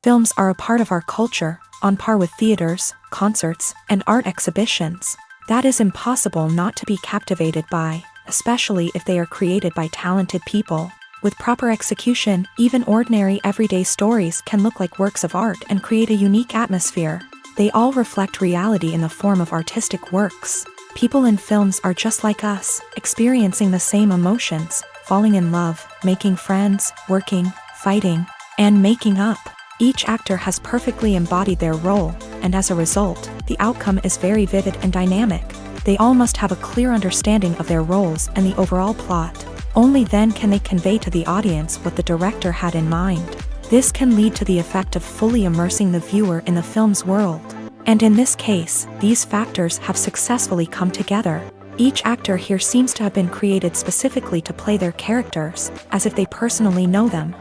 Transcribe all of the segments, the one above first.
Films are a part of our culture, on par with theaters, concerts, and art exhibitions. That is impossible not to be captivated by, especially if they are created by talented people. With proper execution, even ordinary everyday stories can look like works of art and create a unique atmosphere. They all reflect reality in the form of artistic works. People in films are just like us, experiencing the same emotions, falling in love, making friends, working, fighting, and making up. Each actor has perfectly embodied their role, and as a result, the outcome is very vivid and dynamic. They all must have a clear understanding of their roles and the overall plot. Only then can they convey to the audience what the director had in mind. This can lead to the effect of fully immersing the viewer in the film's world. And in this case, these factors have successfully come together. Each actor here seems to have been created specifically to play their characters, as if they personally know them.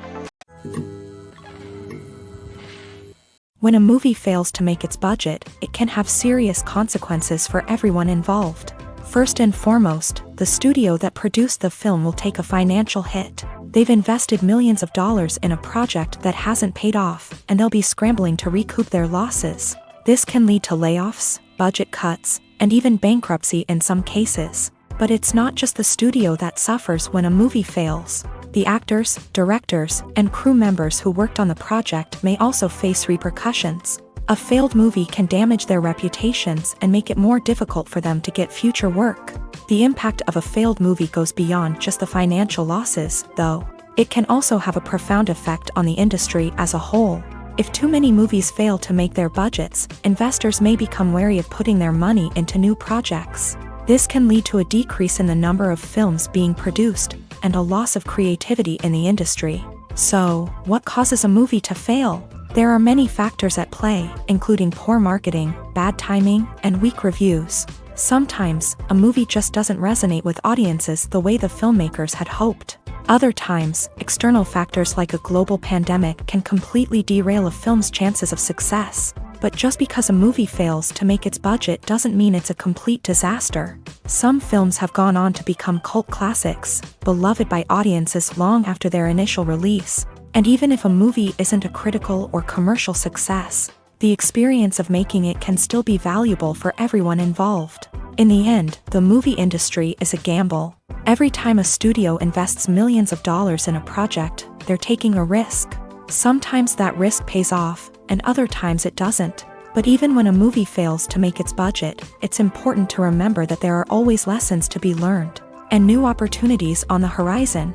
When a movie fails to make its budget, it can have serious consequences for everyone involved. First and foremost, the studio that produced the film will take a financial hit. They've invested millions of dollars in a project that hasn't paid off, and they'll be scrambling to recoup their losses. This can lead to layoffs, budget cuts, and even bankruptcy in some cases. But it's not just the studio that suffers when a movie fails. The actors, directors, and crew members who worked on the project may also face repercussions. A failed movie can damage their reputations and make it more difficult for them to get future work. The impact of a failed movie goes beyond just the financial losses, though. It can also have a profound effect on the industry as a whole. If too many movies fail to make their budgets, investors may become wary of putting their money into new projects. This can lead to a decrease in the number of films being produced, and a loss of creativity in the industry. So, what causes a movie to fail? There are many factors at play, including poor marketing, bad timing, and weak reviews. Sometimes, a movie just doesn't resonate with audiences the way the filmmakers had hoped. Other times, external factors like a global pandemic can completely derail a film's chances of success. But just because a movie fails to make its budget doesn't mean it's a complete disaster. Some films have gone on to become cult classics, beloved by audiences long after their initial release. And even if a movie isn't a critical or commercial success, the experience of making it can still be valuable for everyone involved. In the end, the movie industry is a gamble. Every time a studio invests millions of dollars in a project, they're taking a risk. Sometimes that risk pays off, and other times it doesn't. But even when a movie fails to make its budget, it's important to remember that there are always lessons to be learned, and new opportunities on the horizon.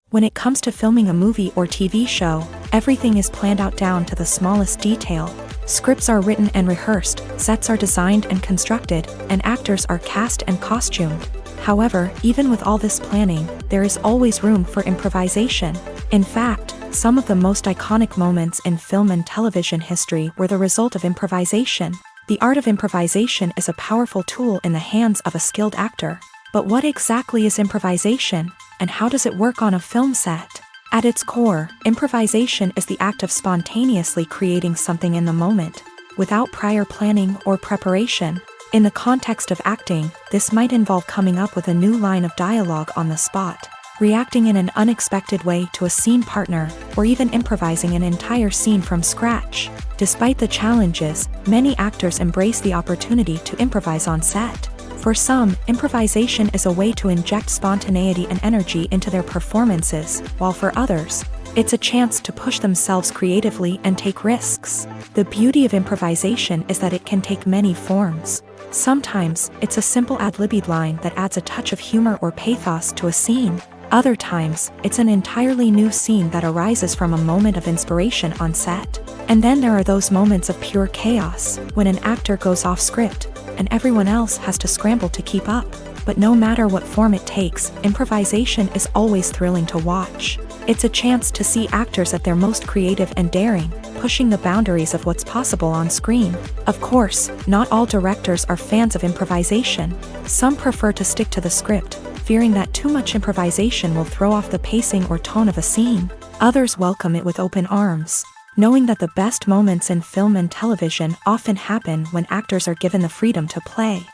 When it comes to filming a movie or TV show, everything is planned out down to the smallest detail. Scripts are written and rehearsed, sets are designed and constructed, and actors are cast and costumed. However, even with all this planning, there is always room for improvisation. In fact, some of the most iconic moments in film and television history were the result of improvisation. The art of improvisation is a powerful tool in the hands of a skilled actor. But what exactly is improvisation, and how does it work on a film set? At its core, improvisation is the act of spontaneously creating something in the moment, without prior planning or preparation. In the context of acting, this might involve coming up with a new line of dialogue on the spot, reacting in an unexpected way to a scene partner, or even improvising an entire scene from scratch. Despite the challenges, many actors embrace the opportunity to improvise on set. For some, improvisation is a way to inject spontaneity and energy into their performances, while for others, it's a chance to push themselves creatively and take risks. The beauty of improvisation is that it can take many forms. Sometimes, it's a simple ad-libbed line that adds a touch of humor or pathos to a scene. Other times, it's an entirely new scene that arises from a moment of inspiration on set. And then there are those moments of pure chaos, when an actor goes off script, and everyone else has to scramble to keep up. But no matter what form it takes, improvisation is always thrilling to watch. It's a chance to see actors at their most creative and daring, pushing the boundaries of what's possible on screen. Of course, not all directors are fans of improvisation. Some prefer to stick to the script, fearing that too much improvisation will throw off the pacing or tone of a scene. Others welcome it with open arms, knowing that the best moments in film and television often happen when actors are given the freedom to play.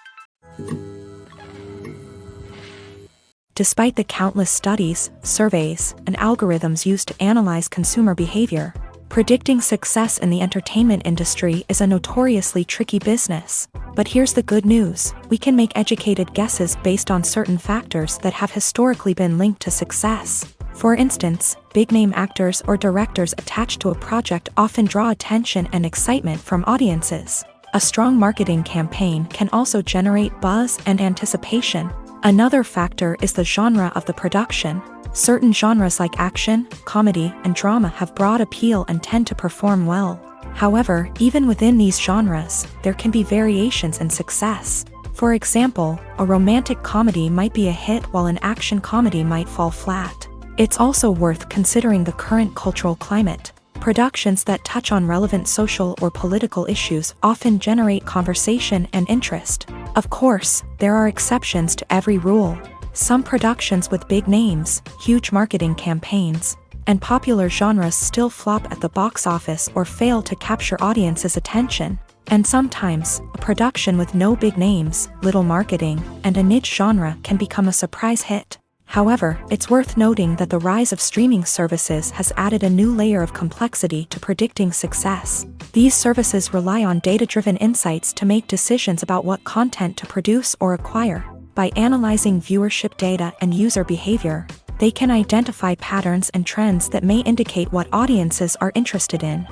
Despite the countless studies, surveys, and algorithms used to analyze consumer behavior, predicting success in the entertainment industry is a notoriously tricky business. But here's the good news: we can make educated guesses based on certain factors that have historically been linked to success. For instance, big-name actors or directors attached to a project often draw attention and excitement from audiences. A strong marketing campaign can also generate buzz and anticipation. Another factor is the genre of the production. Certain genres like action, comedy, and drama have broad appeal and tend to perform well. However, even within these genres, there can be variations in success. For example, a romantic comedy might be a hit while an action comedy might fall flat. It's also worth considering the current cultural climate. Productions that touch on relevant social or political issues often generate conversation and interest. Of course, there are exceptions to every rule. Some productions with big names, huge marketing campaigns, and popular genres still flop at the box office or fail to capture audiences' attention. And sometimes, a production with no big names, little marketing, and a niche genre can become a surprise hit. However, it's worth noting that the rise of streaming services has added a new layer of complexity to predicting success. These services rely on data-driven insights to make decisions about what content to produce or acquire. By analyzing viewership data and user behavior, they can identify patterns and trends that may indicate what audiences are interested in.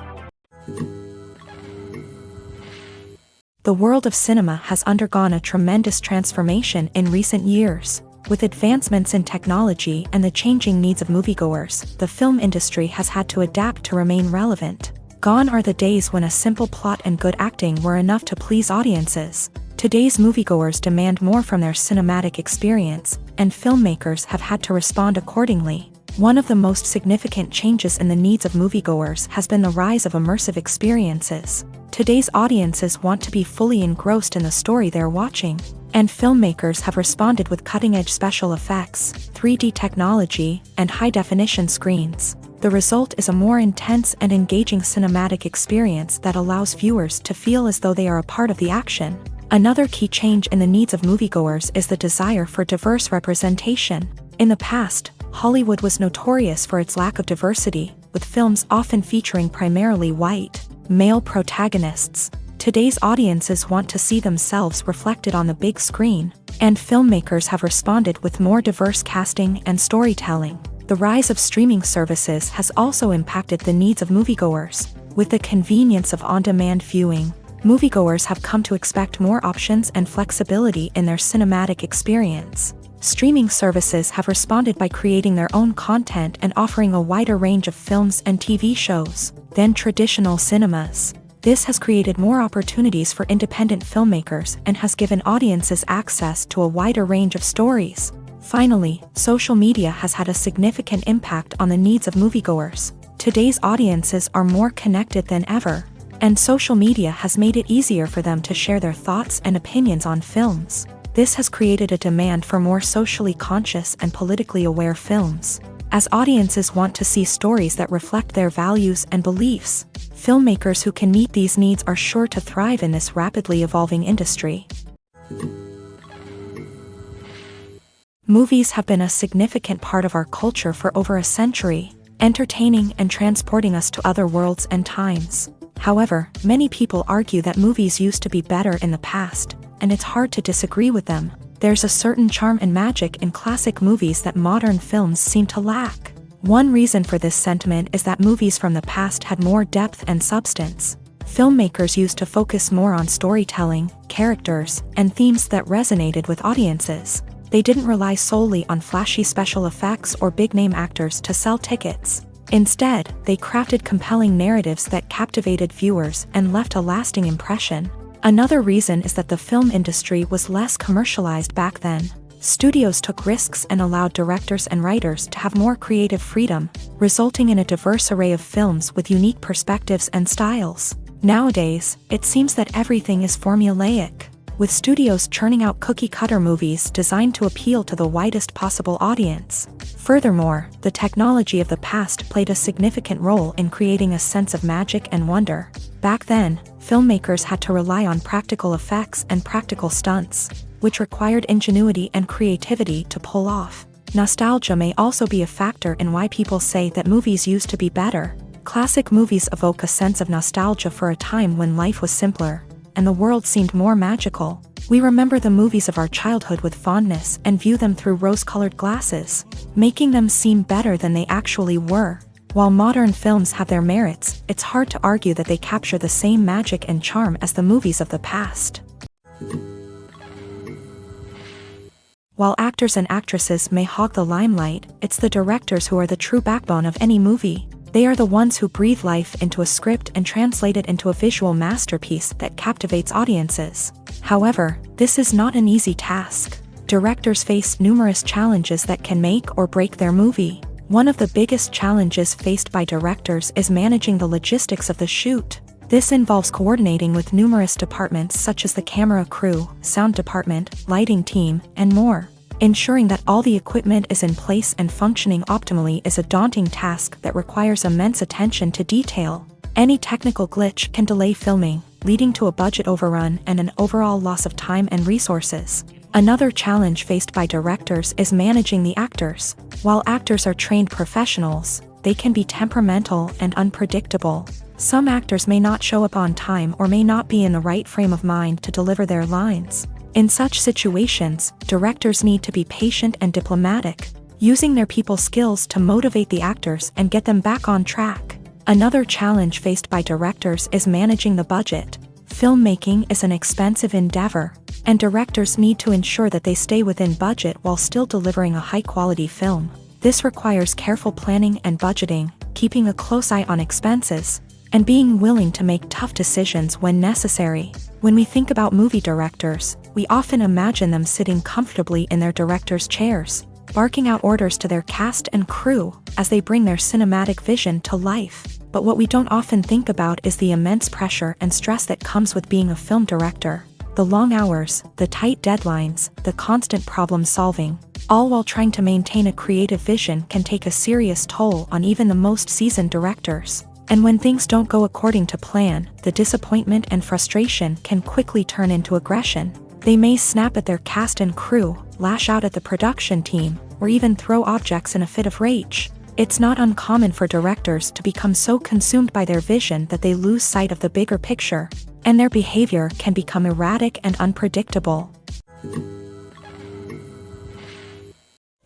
The world of cinema has undergone a tremendous transformation in recent years. With advancements in technology and the changing needs of moviegoers, the film industry has had to adapt to remain relevant. Gone are the days when a simple plot and good acting were enough to please audiences. Today's moviegoers demand more from their cinematic experience, and filmmakers have had to respond accordingly. One of the most significant changes in the needs of moviegoers has been the rise of immersive experiences. Today's audiences want to be fully engrossed in the story they're watching, and filmmakers have responded with cutting-edge special effects, 3D technology, and high-definition screens. The result is a more intense and engaging cinematic experience that allows viewers to feel as though they are a part of the action. Another key change in the needs of moviegoers is the desire for diverse representation. In the past, Hollywood was notorious for its lack of diversity, with films often featuring primarily white, male protagonists. Today's audiences want to see themselves reflected on the big screen, and filmmakers have responded with more diverse casting and storytelling. The rise of streaming services has also impacted the needs of moviegoers. With the convenience of on-demand viewing, moviegoers have come to expect more options and flexibility in their cinematic experience. Streaming services have responded by creating their own content and offering a wider range of films and TV shows than traditional cinemas. This has created more opportunities for independent filmmakers and has given audiences access to a wider range of stories. Finally, social media has had a significant impact on the needs of moviegoers. Today's audiences are more connected than ever, and social media has made it easier for them to share their thoughts and opinions on films. This has created a demand for more socially conscious and politically aware films. As audiences want to see stories that reflect their values and beliefs, filmmakers who can meet these needs are sure to thrive in this rapidly evolving industry. Movies have been a significant part of our culture for over a century, entertaining and transporting us to other worlds and times. However, many people argue that movies used to be better in the past. and it's hard to disagree with them. There's a certain charm and magic in classic movies that modern films seem to lack. One reason for this sentiment is that movies from the past had more depth and substance. Filmmakers used to focus more on storytelling, characters, and themes that resonated with audiences. They didn't rely solely on flashy special effects or big-name actors to sell tickets. Instead, they crafted compelling narratives that captivated viewers and left a lasting impression. Another reason is that the film industry was less commercialized back then. Studios took risks and allowed directors and writers to have more creative freedom, resulting in a diverse array of films with unique perspectives and styles. Nowadays, it seems that everything is formulaic, with studios churning out cookie-cutter movies designed to appeal to the widest possible audience. Furthermore, the technology of the past played a significant role in creating a sense of magic and wonder. Back then, filmmakers had to rely on practical effects and practical stunts, which required ingenuity and creativity to pull off. Nostalgia may also be a factor in why people say that movies used to be better. Classic movies evoke a sense of nostalgia for a time when life was simpler, and the world seemed more magical. We remember the movies of our childhood with fondness and view them through rose-colored glasses, making them seem better than they actually were. While modern films have their merits, it's hard to argue that they capture the same magic and charm as the movies of the past. While actors and actresses may hog the limelight, it's the directors who are the true backbone of any movie. They are the ones who breathe life into a script and translate it into a visual masterpiece that captivates audiences. However, this is not an easy task. Directors face numerous challenges that can make or break their movie. One of the biggest challenges faced by directors is managing the logistics of the shoot. This involves coordinating with numerous departments such as the camera crew, sound department, lighting team, and more. Ensuring that all the equipment is in place and functioning optimally is a daunting task that requires immense attention to detail. Any technical glitch can delay filming, leading to a budget overrun and an overall loss of time and resources. Another challenge faced by directors is managing the actors. While actors are trained professionals, they can be temperamental and unpredictable. Some actors may not show up on time or may not be in the right frame of mind to deliver their lines. In such situations, directors need to be patient and diplomatic, using their people skills to motivate the actors and get them back on track. Another challenge faced by directors is managing the budget. Filmmaking is an expensive endeavor, and directors need to ensure that they stay within budget while still delivering a high-quality film. This requires careful planning and budgeting, keeping a close eye on expenses, and being willing to make tough decisions when necessary. When we think about movie directors, we often imagine them sitting comfortably in their director's chairs, barking out orders to their cast and crew as they bring their cinematic vision to life. But what we don't often think about is the immense pressure and stress that comes with being a film director. The long hours, the tight deadlines, the constant problem solving, all while trying to maintain a creative vision can take a serious toll on even the most seasoned directors. And when things don't go according to plan, the disappointment and frustration can quickly turn into aggression. They may snap at their cast and crew, lash out at the production team, or even throw objects in a fit of rage. It's not uncommon for directors to become so consumed by their vision that they lose sight of the bigger picture, and their behavior can become erratic and unpredictable.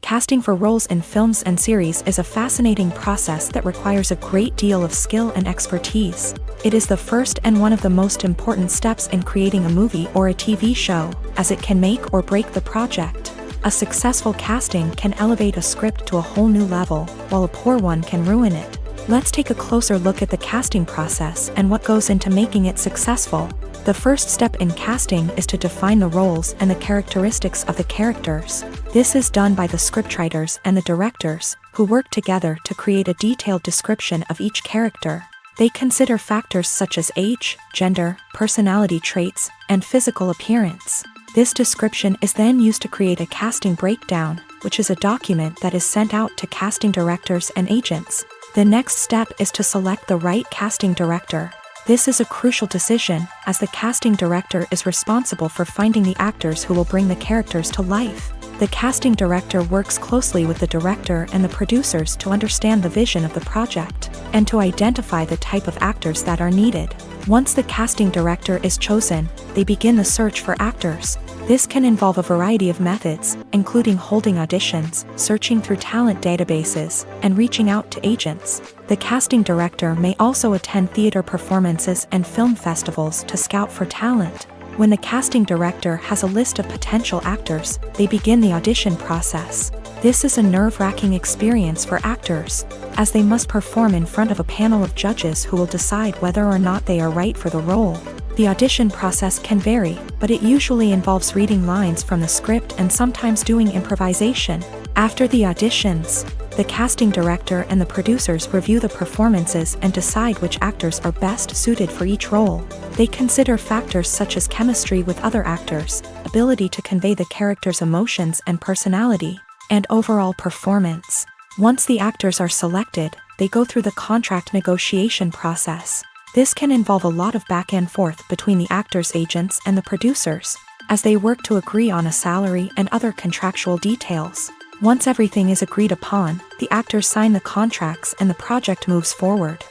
Casting for roles in films and series is a fascinating process that requires a great deal of skill and expertise. It is the first and one of the most important steps in creating a movie or a TV show, as it can make or break the project. A successful casting can elevate a script to a whole new level, while a poor one can ruin it. Let's take a closer look at the casting process and what goes into making it successful. The first step in casting is to define the roles and the characteristics of the characters. This is done by the scriptwriters and the directors, who work together to create a detailed description of each character. They consider factors such as age, gender, personality traits, and physical appearance. This description is then used to create a casting breakdown, which is a document that is sent out to casting directors and agents. The next step is to select the right casting director. This is a crucial decision, as the casting director is responsible for finding the actors who will bring the characters to life. The casting director works closely with the director and the producers to understand the vision of the project, and to identify the type of actors that are needed. Once the casting director is chosen, they begin the search for actors. This can involve a variety of methods, including holding auditions, searching through talent databases, and reaching out to agents. The casting director may also attend theater performances and film festivals to scout for talent. When the casting director has a list of potential actors, they begin the audition process. This is a nerve-wracking experience for actors, as they must perform in front of a panel of judges who will decide whether or not they are right for the role. The audition process can vary, but it usually involves reading lines from the script and sometimes doing improvisation. After the auditions, the casting director and the producers review the performances and decide which actors are best suited for each role. They consider factors such as chemistry with other actors, ability to convey the character's emotions and personality, and overall performance. Once the actors are selected, they go through the contract negotiation process. This can involve a lot of back and forth between the actors' agents and the producers, as they work to agree on a salary and other contractual details. Once everything is agreed upon, the actors sign the contracts and the project moves forward.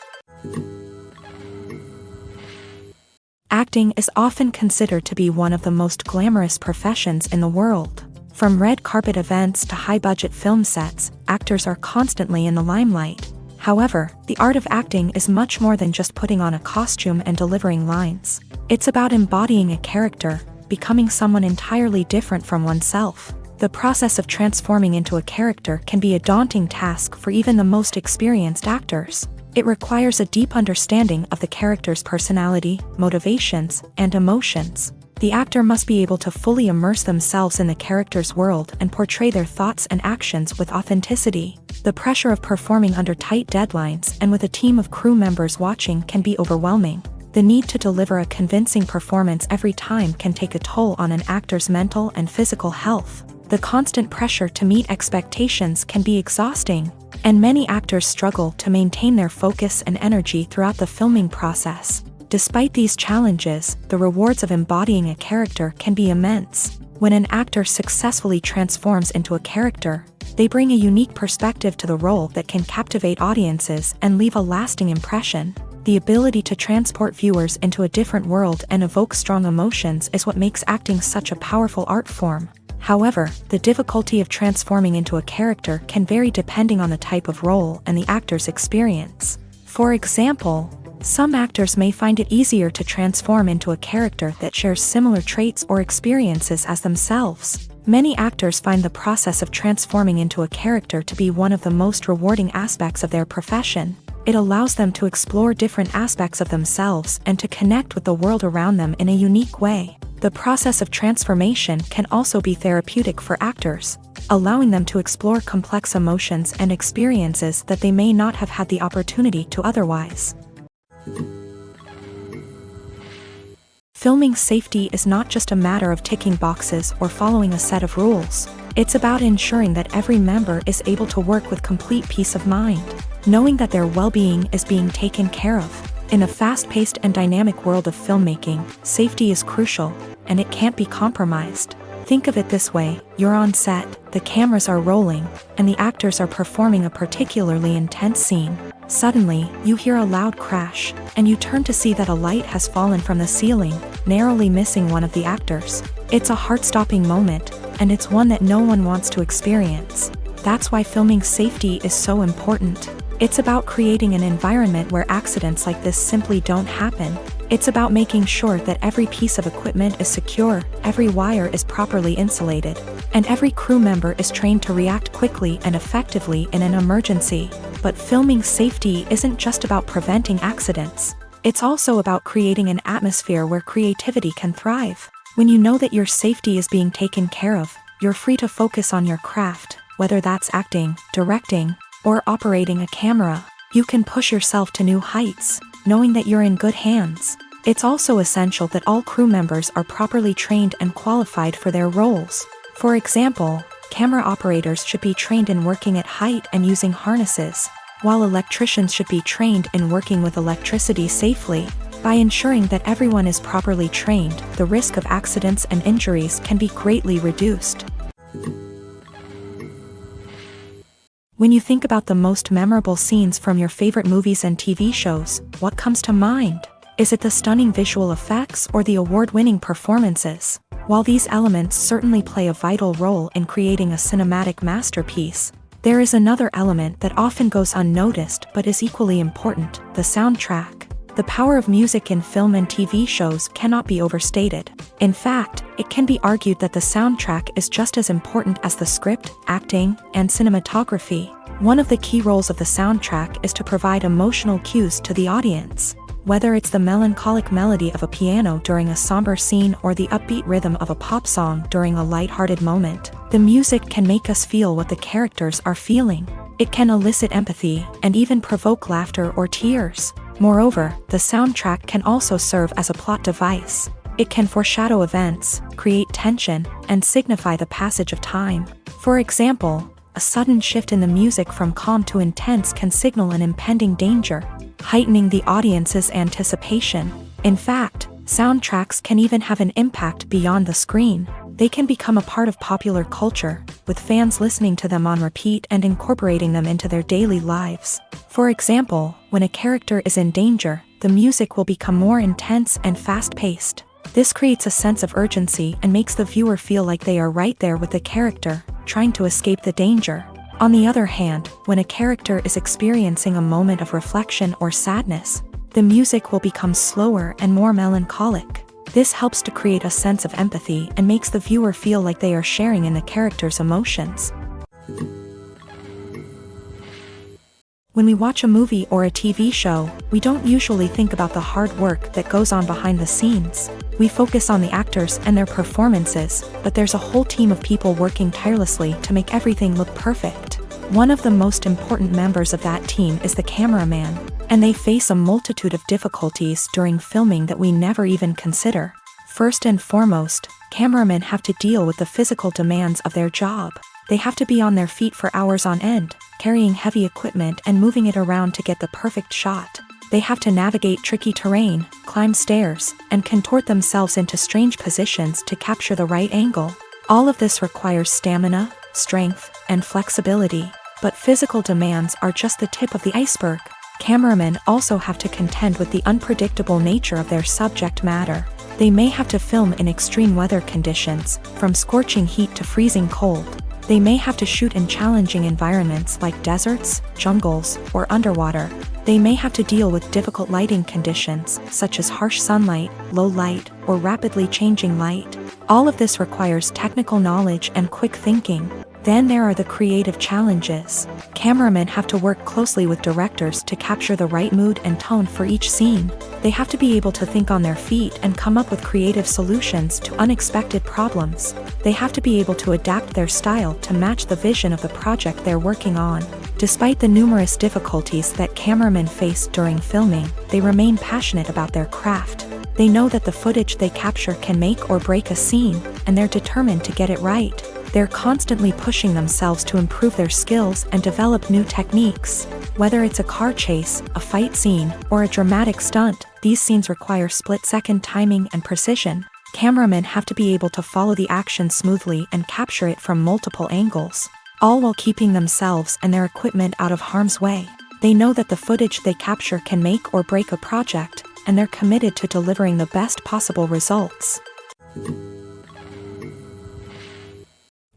Acting is often considered to be one of the most glamorous professions in the world. From red carpet events to high-budget film sets, actors are constantly in the limelight. However, the art of acting is much more than just putting on a costume and delivering lines. It's about embodying a character, becoming someone entirely different from oneself. The process of transforming into a character can be a daunting task for even the most experienced actors. It requires a deep understanding of the character's personality, motivations, and emotions. The actor must be able to fully immerse themselves in the character's world and portray their thoughts and actions with authenticity. The pressure of performing under tight deadlines and with a team of crew members watching can be overwhelming. The need to deliver a convincing performance every time can take a toll on an actor's mental and physical health. The constant pressure to meet expectations can be exhausting, and many actors struggle to maintain their focus and energy throughout the filming process. Despite these challenges, the rewards of embodying a character can be immense. When an actor successfully transforms into a character, they bring a unique perspective to the role that can captivate audiences and leave a lasting impression. The ability to transport viewers into a different world and evoke strong emotions is what makes acting such a powerful art form. However, the difficulty of transforming into a character can vary depending on the type of role and the actor's experience. For example, some actors may find it easier to transform into a character that shares similar traits or experiences as themselves. Many actors find the process of transforming into a character to be one of the most rewarding aspects of their profession. It allows them to explore different aspects of themselves and to connect with the world around them in a unique way. The process of transformation can also be therapeutic for actors, allowing them to explore complex emotions and experiences that they may not have had the opportunity to otherwise. Filming safety is not just a matter of ticking boxes or following a set of rules. It's about ensuring that every member is able to work with complete peace of mind, knowing that their well-being is being taken care of. In a fast-paced and dynamic world of filmmaking, safety is crucial, and it can't be compromised. Think of it this way: you're on set, the cameras are rolling, and the actors are performing a particularly intense scene. Suddenly, you hear a loud crash, and you turn to see that a light has fallen from the ceiling, narrowly missing one of the actors. It's a heart-stopping moment, and it's one that no one wants to experience. That's why filming safety is so important. It's about creating an environment where accidents like this simply don't happen. It's about making sure that every piece of equipment is secure, every wire is properly insulated, and every crew member is trained to react quickly and effectively in an emergency. But filming safety isn't just about preventing accidents. It's also about creating an atmosphere where creativity can thrive. When you know that your safety is being taken care of, you're free to focus on your craft, whether that's acting, directing, or operating a camera. You can push yourself to new heights, knowing that you're in good hands. It's also essential that all crew members are properly trained and qualified for their roles. For example, camera operators should be trained in working at height and using harnesses, while electricians should be trained in working with electricity safely. By ensuring that everyone is properly trained, the risk of accidents and injuries can be greatly reduced. When you think about the most memorable scenes from your favorite movies and TV shows, what comes to mind? Is it the stunning visual effects or the award-winning performances? While these elements certainly play a vital role in creating a cinematic masterpiece, there is another element that often goes unnoticed but is equally important: the soundtrack. The power of music in film and TV shows cannot be overstated. In fact, it can be argued that the soundtrack is just as important as the script, acting, and cinematography. One of the key roles of the soundtrack is to provide emotional cues to the audience. Whether it's the melancholic melody of a piano during a somber scene or the upbeat rhythm of a pop song during a lighthearted moment, the music can make us feel what the characters are feeling. It can elicit empathy and even provoke laughter or tears. Moreover, the soundtrack can also serve as a plot device. It can foreshadow events, create tension, and signify the passage of time. For example, a sudden shift in the music from calm to intense can signal an impending danger, heightening the audience's anticipation. In fact, soundtracks can even have an impact beyond the screen. They can become a part of popular culture, with fans listening to them on repeat and incorporating them into their daily lives. For example, when a character is in danger, the music will become more intense and fast-paced. This creates a sense of urgency and makes the viewer feel like they are right there with the character, trying to escape the danger. On the other hand, when a character is experiencing a moment of reflection or sadness, the music will become slower and more melancholic. This helps to create a sense of empathy and makes the viewer feel like they are sharing in the character's emotions. When we watch a movie or a TV show, we don't usually think about the hard work that goes on behind the scenes. We focus on the actors and their performances, but there's a whole team of people working tirelessly to make everything look perfect. One of the most important members of that team is the cameraman, and they face a multitude of difficulties during filming that we never even consider. First and foremost, cameramen have to deal with the physical demands of their job. They have to be on their feet for hours on end, carrying heavy equipment and moving it around to get the perfect shot. They have to navigate tricky terrain, climb stairs, and contort themselves into strange positions to capture the right angle. All of this requires stamina, strength, and flexibility. But physical demands are just the tip of the iceberg. Cameramen also have to contend with the unpredictable nature of their subject matter. They may have to film in extreme weather conditions, from scorching heat to freezing cold. They may have to shoot in challenging environments like deserts, jungles, or underwater. They may have to deal with difficult lighting conditions, such as harsh sunlight, low light, or rapidly changing light. All of this requires technical knowledge and quick thinking. Then there are the creative challenges. Cameramen have to work closely with directors to capture the right mood and tone for each scene. They have to be able to think on their feet and come up with creative solutions to unexpected problems. They have to be able to adapt their style to match the vision of the project they're working on. Despite the numerous difficulties that cameramen face during filming, they remain passionate about their craft. They know that the footage they capture can make or break a scene, and they're determined to get it right. They're constantly pushing themselves to improve their skills and develop new techniques. Whether it's a car chase, a fight scene, or a dramatic stunt, these scenes require split-second timing and precision. Cameramen have to be able to follow the action smoothly and capture it from multiple angles, all while keeping themselves and their equipment out of harm's way. They know that the footage they capture can make or break a project, and they're committed to delivering the best possible results.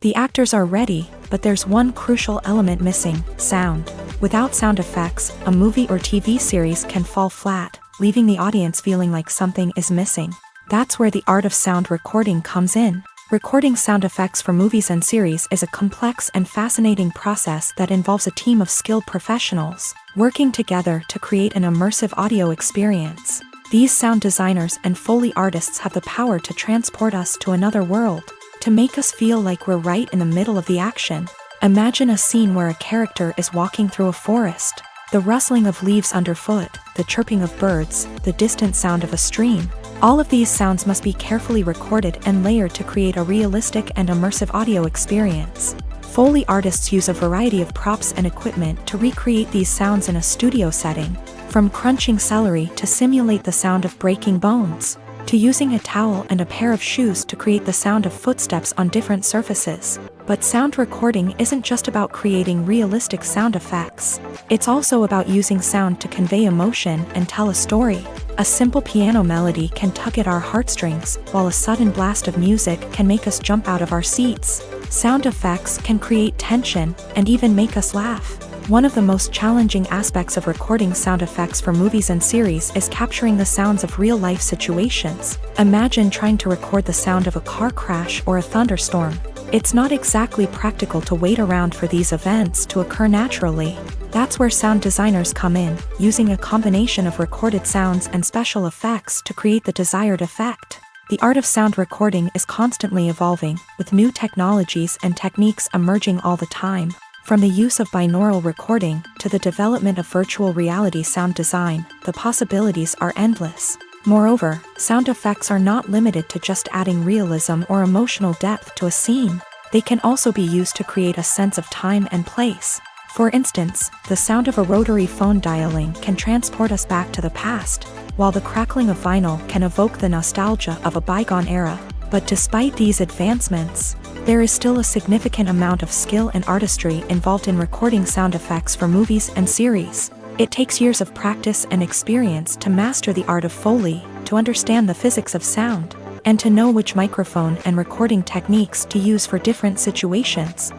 The actors are ready, but there's one crucial element missing: sound. Without sound effects, a movie or TV series can fall flat, leaving the audience feeling like something is missing. That's where the art of sound recording comes in. Recording sound effects for movies and series is a complex and fascinating process that involves a team of skilled professionals working together to create an immersive audio experience. These sound designers and Foley artists have the power to transport us to another world, to make us feel like we're right in the middle of the action. Imagine a scene where a character is walking through a forest. The rustling of leaves underfoot, the chirping of birds, the distant sound of a stream. All of these sounds must be carefully recorded and layered to create a realistic and immersive audio experience. Foley artists use a variety of props and equipment to recreate these sounds in a studio setting, from crunching celery to simulate the sound of breaking bones, to using a towel and a pair of shoes to create the sound of footsteps on different surfaces. But sound recording isn't just about creating realistic sound effects. It's also about using sound to convey emotion and tell a story. A simple piano melody can tug at our heartstrings, while a sudden blast of music can make us jump out of our seats. Sound effects can create tension and even make us laugh. One of the most challenging aspects of recording sound effects for movies and series is capturing the sounds of real-life situations. Imagine trying to record the sound of a car crash or a thunderstorm. It's not exactly practical to wait around for these events to occur naturally. That's where sound designers come in, using a combination of recorded sounds and special effects to create the desired effect. The art of sound recording is constantly evolving, with new technologies and techniques emerging all the time. From the use of binaural recording to the development of virtual reality sound design, the possibilities are endless. Moreover, sound effects are not limited to just adding realism or emotional depth to a scene. They can also be used to create a sense of time and place. For instance, the sound of a rotary phone dialing can transport us back to the past, while the crackling of vinyl can evoke the nostalgia of a bygone era. But despite these advancements, there is still a significant amount of skill and artistry involved in recording sound effects for movies and series. It takes years of practice and experience to master the art of Foley, to understand the physics of sound, and to know which microphone and recording techniques to use for different situations.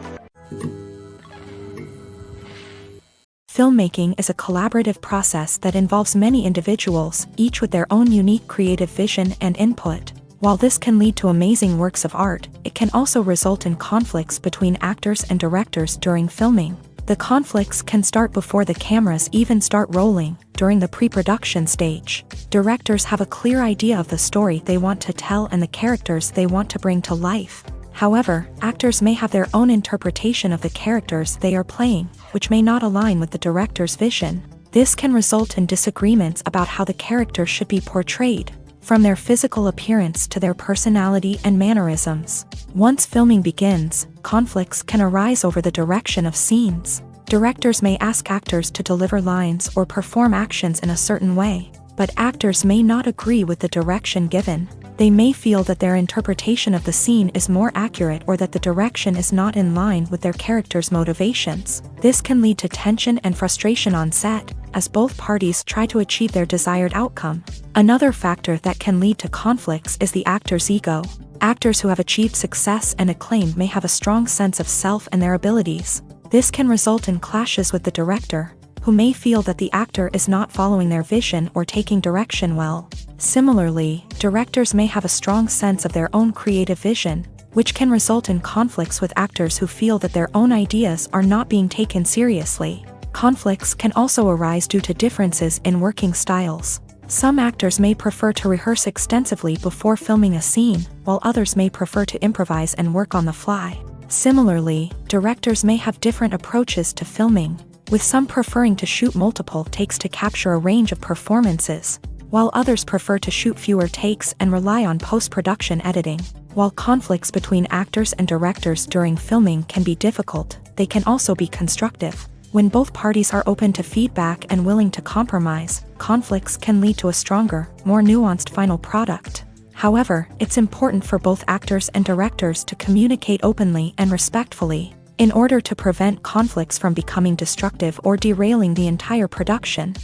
Filmmaking is a collaborative process that involves many individuals, each with their own unique creative vision and input. While this can lead to amazing works of art, it can also result in conflicts between actors and directors during filming. The conflicts can start before the cameras even start rolling, during the pre-production stage. Directors have a clear idea of the story they want to tell and the characters they want to bring to life. However, actors may have their own interpretation of the characters they are playing, which may not align with the director's vision. This can result in disagreements about how the character should be portrayed, from their physical appearance to their personality and mannerisms. Once filming begins, conflicts can arise over the direction of scenes. Directors may ask actors to deliver lines or perform actions in a certain way, but actors may not agree with the direction given. They may feel that their interpretation of the scene is more accurate or that the direction is not in line with their character's motivations. This can lead to tension and frustration on set, as both parties try to achieve their desired outcome. Another factor that can lead to conflicts is the actor's ego. Actors who have achieved success and acclaim may have a strong sense of self and their abilities. This can result in clashes with the director, who may feel that the actor is not following their vision or taking direction well. Similarly, directors may have a strong sense of their own creative vision, which can result in conflicts with actors who feel that their own ideas are not being taken seriously. Conflicts can also arise due to differences in working styles. Some actors may prefer to rehearse extensively before filming a scene, while others may prefer to improvise and work on the fly. Similarly, directors may have different approaches to filming, with some preferring to shoot multiple takes to capture a range of performances, while others prefer to shoot fewer takes and rely on post-production editing. While conflicts between actors and directors during filming can be difficult, they can also be constructive. When both parties are open to feedback and willing to compromise, conflicts can lead to a stronger, more nuanced final product. However, it's important for both actors and directors to communicate openly and respectfully, in order to prevent conflicts from becoming destructive or derailing the entire production.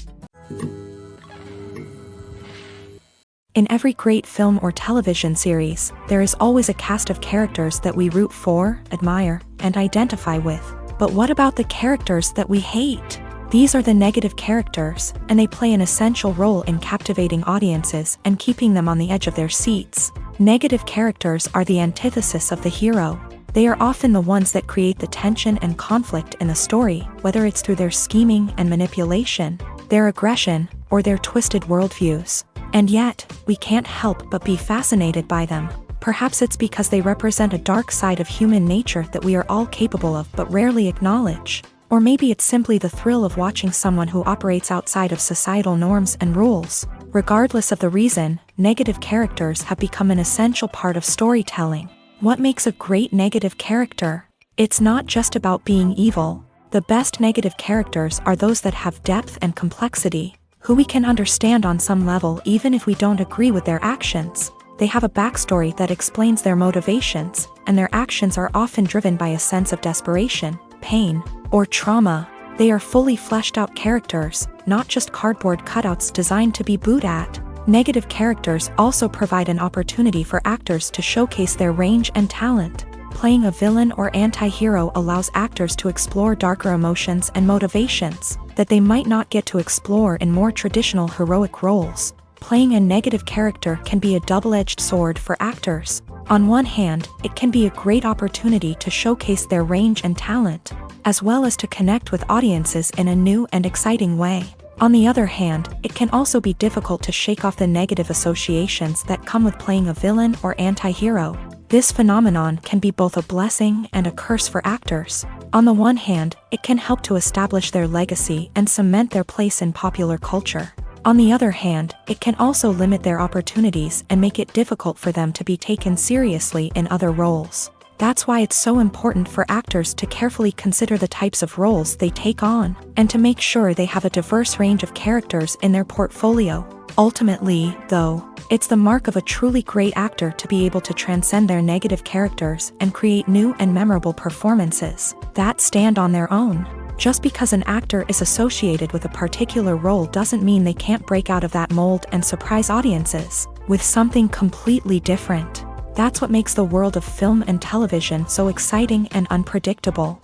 In every great film or television series, there is always a cast of characters that we root for, admire, and identify with. But what about the characters that we hate? These are the negative characters, and they play an essential role in captivating audiences and keeping them on the edge of their seats. Negative characters are the antithesis of the hero. They are often the ones that create the tension and conflict in the story, whether it's through their scheming and manipulation, their aggression, or their twisted worldviews. And yet, we can't help but be fascinated by them. Perhaps it's because they represent a dark side of human nature that we are all capable of but rarely acknowledge. Or maybe it's simply the thrill of watching someone who operates outside of societal norms and rules. Regardless of the reason, negative characters have become an essential part of storytelling. What makes a great negative character? It's not just about being evil. The best negative characters are those that have depth and complexity, who we can understand on some level even if we don't agree with their actions. They have a backstory that explains their motivations, and their actions are often driven by a sense of desperation, pain, or trauma. They are fully fleshed out characters, not just cardboard cutouts designed to be booed at. Negative characters also provide an opportunity for actors to showcase their range and talent. Playing a villain or anti-hero allows actors to explore darker emotions and motivations that they might not get to explore in more traditional heroic roles. Playing a negative character can be a double-edged sword for actors. On one hand, it can be a great opportunity to showcase their range and talent, as well as to connect with audiences in a new and exciting way. On the other hand, it can also be difficult to shake off the negative associations that come with playing a villain or anti-hero. This phenomenon can be both a blessing and a curse for actors. On the one hand, it can help to establish their legacy and cement their place in popular culture. On the other hand, it can also limit their opportunities and make it difficult for them to be taken seriously in other roles. That's why it's so important for actors to carefully consider the types of roles they take on, and to make sure they have a diverse range of characters in their portfolio. Ultimately, though, it's the mark of a truly great actor to be able to transcend their negative characters and create new and memorable performances that stand on their own. Just because an actor is associated with a particular role doesn't mean they can't break out of that mold and surprise audiences with something completely different. That's what makes the world of film and television so exciting and unpredictable.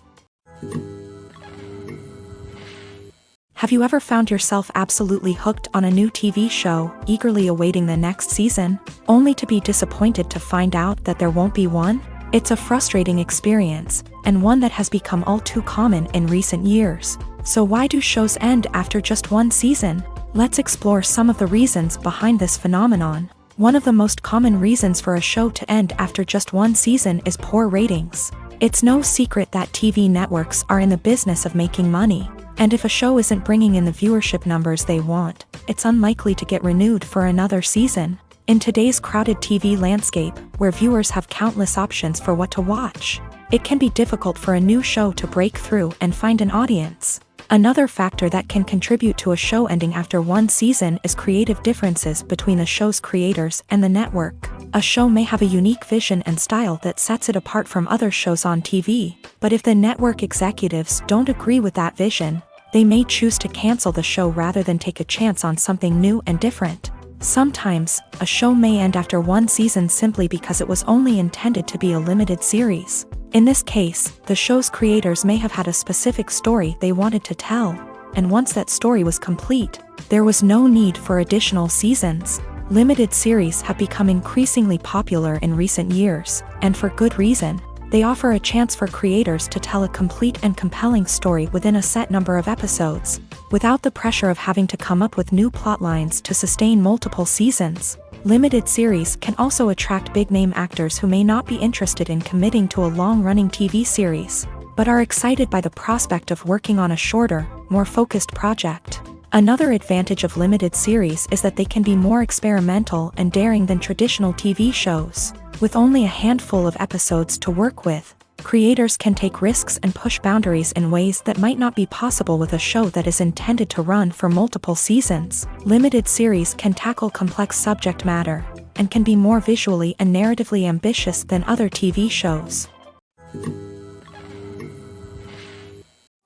Have you ever found yourself absolutely hooked on a new TV show, eagerly awaiting the next season, only to be disappointed to find out that there won't be one? It's a frustrating experience, and one that has become all too common in recent years. So why do shows end after just one season? Let's explore some of the reasons behind this phenomenon. One of the most common reasons for a show to end after just one season is poor ratings. It's no secret that TV networks are in the business of making money, and if a show isn't bringing in the viewership numbers they want, it's unlikely to get renewed for another season. In today's crowded TV landscape, where viewers have countless options for what to watch, it can be difficult for a new show to break through and find an audience. Another factor that can contribute to a show ending after one season is creative differences between the show's creators and the network. A show may have a unique vision and style that sets it apart from other shows on TV, but if the network executives don't agree with that vision, they may choose to cancel the show rather than take a chance on something new and different. Sometimes, a show may end after one season simply because it was only intended to be a limited series. In this case, the show's creators may have had a specific story they wanted to tell, and once that story was complete, there was no need for additional seasons. Limited series have become increasingly popular in recent years, and for good reason. They offer a chance for creators to tell a complete and compelling story within a set number of episodes, without the pressure of having to come up with new plot lines to sustain multiple seasons. Limited series can also attract big-name actors who may not be interested in committing to a long-running TV series, but are excited by the prospect of working on a shorter, more focused project. Another advantage of limited series is that they can be more experimental and daring than traditional TV shows. With only a handful of episodes to work with, creators can take risks and push boundaries in ways that might not be possible with a show that is intended to run for multiple seasons. Limited series can tackle complex subject matter, and can be more visually and narratively ambitious than other TV shows.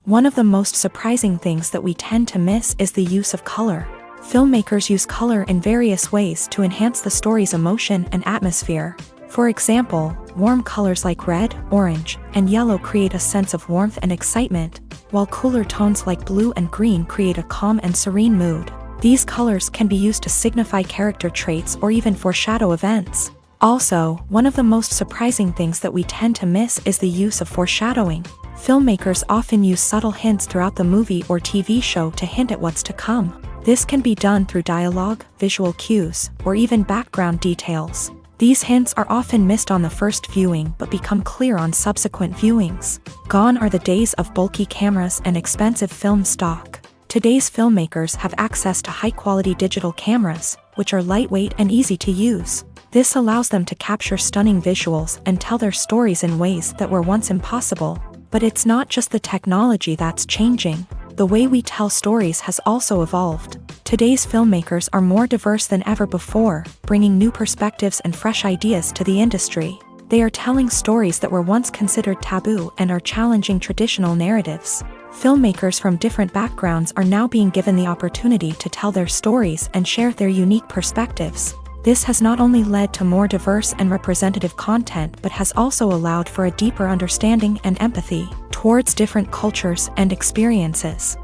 One of the most surprising things that we tend to miss is the use of color. Filmmakers use color in various ways to enhance the story's emotion and atmosphere. For example, warm colors like red, orange, and yellow create a sense of warmth and excitement, while cooler tones like blue and green create a calm and serene mood. These colors can be used to signify character traits or even foreshadow events. Also, one of the most surprising things that we tend to miss is the use of foreshadowing. Filmmakers often use subtle hints throughout the movie or TV show to hint at what's to come. This can be done through dialogue, visual cues, or even background details. These hints are often missed on the first viewing but become clear on subsequent viewings. Gone are the days of bulky cameras and expensive film stock. Today's filmmakers have access to high-quality digital cameras, which are lightweight and easy to use. This allows them to capture stunning visuals and tell their stories in ways that were once impossible. But it's not just the technology that's changing. The way we tell stories has also evolved. Today's filmmakers are more diverse than ever before, bringing new perspectives and fresh ideas to the industry. They are telling stories that were once considered taboo and are challenging traditional narratives. Filmmakers from different backgrounds are now being given the opportunity to tell their stories and share their unique perspectives. This has not only led to more diverse and representative content but has also allowed for a deeper understanding and empathy towards different cultures and experiences.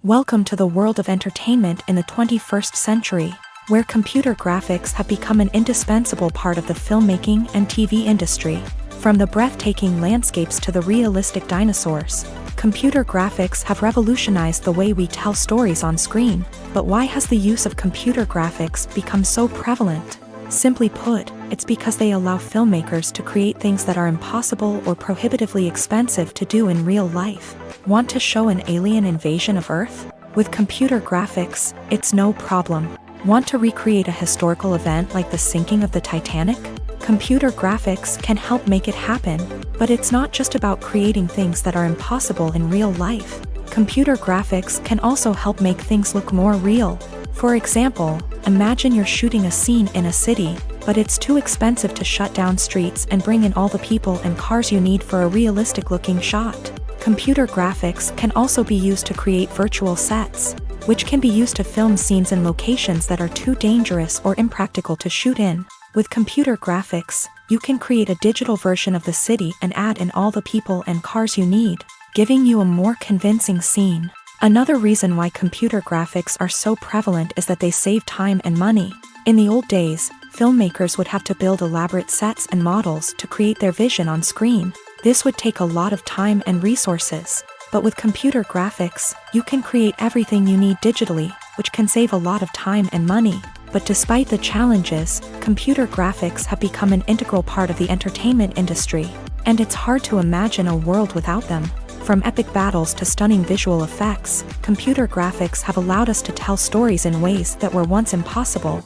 Welcome to the world of entertainment in the 21st century, where computer graphics have become an indispensable part of the filmmaking and TV industry. From the breathtaking landscapes to the realistic dinosaurs, computer graphics have revolutionized the way we tell stories on screen. But why has the use of computer graphics become so prevalent? Simply put, it's because they allow filmmakers to create things that are impossible or prohibitively expensive to do in real life. Want to show an alien invasion of Earth? With computer graphics, it's no problem. Want to recreate a historical event like the sinking of the Titanic? Computer graphics can help make it happen, but it's not just about creating things that are impossible in real life. Computer graphics can also help make things look more real. For example, imagine you're shooting a scene in a city, but it's too expensive to shut down streets and bring in all the people and cars you need for a realistic-looking shot. Computer graphics can also be used to create virtual sets, which can be used to film scenes in locations that are too dangerous or impractical to shoot in. With computer graphics, you can create a digital version of the city and add in all the people and cars you need, giving you a more convincing scene. Another reason why computer graphics are so prevalent is that they save time and money. In the old days, filmmakers would have to build elaborate sets and models to create their vision on screen. This would take a lot of time and resources. But with computer graphics, you can create everything you need digitally, which can save a lot of time and money. But despite the challenges, computer graphics have become an integral part of the entertainment industry, and it's hard to imagine a world without them. From epic battles to stunning visual effects, computer graphics have allowed us to tell stories in ways that were once impossible.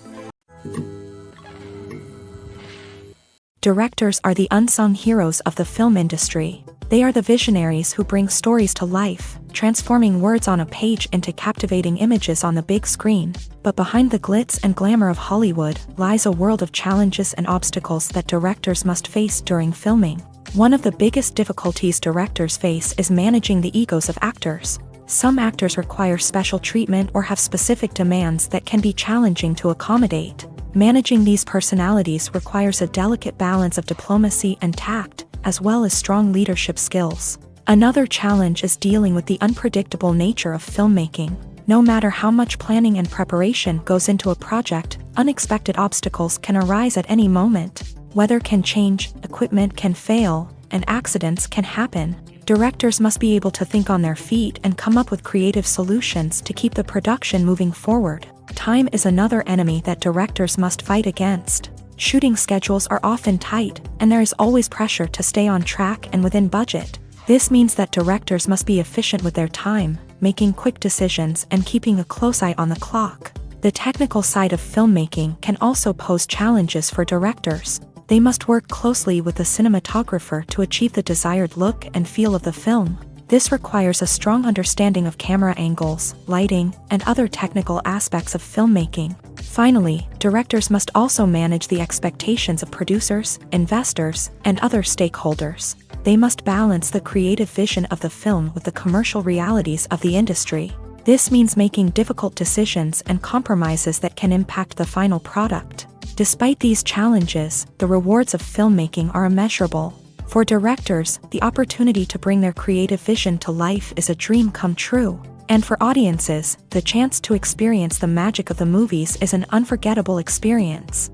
Directors are the unsung heroes of the film industry. They are the visionaries who bring stories to life, transforming words on a page into captivating images on the big screen. But behind the glitz and glamour of Hollywood lies a world of challenges and obstacles that directors must face during filming. One of the biggest difficulties directors face is managing the egos of actors. Some actors require special treatment or have specific demands that can be challenging to accommodate. Managing these personalities requires a delicate balance of diplomacy and tact, as well as strong leadership skills. Another challenge is dealing with the unpredictable nature of filmmaking. No matter how much planning and preparation goes into a project, unexpected obstacles can arise at any moment. Weather can change, equipment can fail, and accidents can happen. Directors must be able to think on their feet and come up with creative solutions to keep the production moving forward. Time is another enemy that directors must fight against. Shooting schedules are often tight, and there is always pressure to stay on track and within budget. This means that directors must be efficient with their time, making quick decisions and keeping a close eye on the clock. The technical side of filmmaking can also pose challenges for directors. They must work closely with the cinematographer to achieve the desired look and feel of the film. This requires a strong understanding of camera angles, lighting, and other technical aspects of filmmaking. Finally, directors must also manage the expectations of producers, investors, and other stakeholders. They must balance the creative vision of the film with the commercial realities of the industry. This means making difficult decisions and compromises that can impact the final product. Despite these challenges, the rewards of filmmaking are immeasurable. For directors, the opportunity to bring their creative vision to life is a dream come true. And for audiences, the chance to experience the magic of the movies is an unforgettable experience.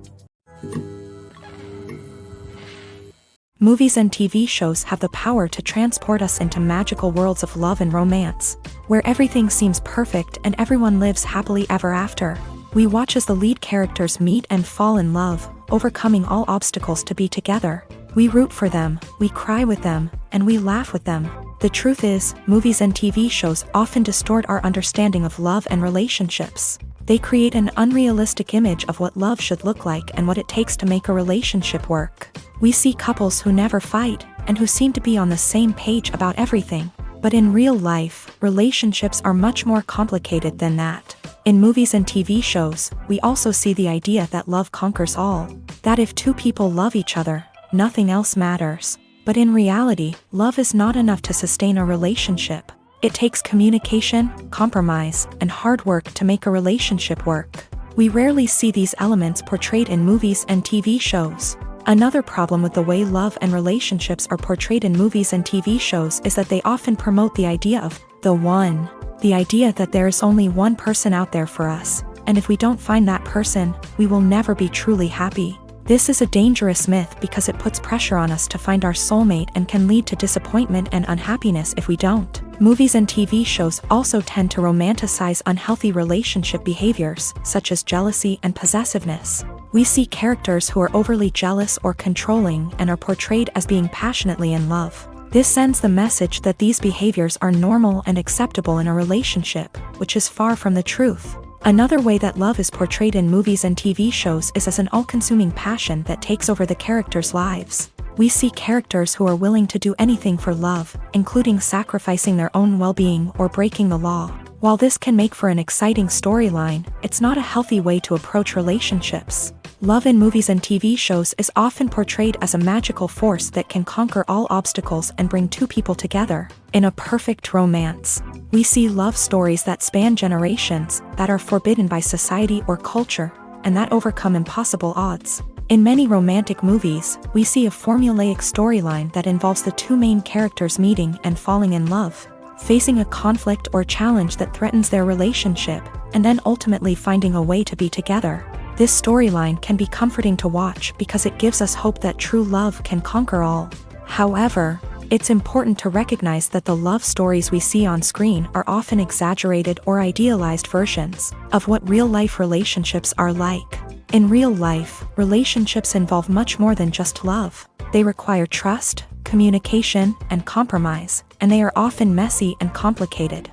Movies and TV shows have the power to transport us into magical worlds of love and romance, where everything seems perfect and everyone lives happily ever after. We watch as the lead characters meet and fall in love, overcoming all obstacles to be together. We root for them, we cry with them, and we laugh with them. The truth is, movies and TV shows often distort our understanding of love and relationships. They create an unrealistic image of what love should look like and what it takes to make a relationship work. We see couples who never fight, and who seem to be on the same page about everything. But in real life, relationships are much more complicated than that. In movies and TV shows, we also see the idea that love conquers all. That if two people love each other, nothing else matters. But in reality, love is not enough to sustain a relationship. It takes communication, compromise, and hard work to make a relationship work. We rarely see these elements portrayed in movies and TV shows. Another problem with the way love and relationships are portrayed in movies and TV shows is that they often promote the idea of the one. The idea that there is only one person out there for us, and if we don't find that person, we will never be truly happy. This is a dangerous myth because it puts pressure on us to find our soulmate and can lead to disappointment and unhappiness if we don't. Movies and TV shows also tend to romanticize unhealthy relationship behaviors, such as jealousy and possessiveness. We see characters who are overly jealous or controlling and are portrayed as being passionately in love. This sends the message that these behaviors are normal and acceptable in a relationship, which is far from the truth. Another way that love is portrayed in movies and TV shows is as an all-consuming passion that takes over the characters' lives. We see characters who are willing to do anything for love, including sacrificing their own well-being or breaking the law. While this can make for an exciting storyline, it's not a healthy way to approach relationships. Love in movies and TV shows is often portrayed as a magical force that can conquer all obstacles and bring two people together. In a perfect romance, we see love stories that span generations, that are forbidden by society or culture, and that overcome impossible odds. In many romantic movies, we see a formulaic storyline that involves the two main characters meeting and falling in love, facing a conflict or challenge that threatens their relationship, and then ultimately finding a way to be together. This storyline can be comforting to watch because it gives us hope that true love can conquer all. However, it's important to recognize that the love stories we see on screen are often exaggerated or idealized versions of what real-life relationships are like. In real life, relationships involve much more than just love. They require trust, communication, and compromise, and they are often messy and complicated.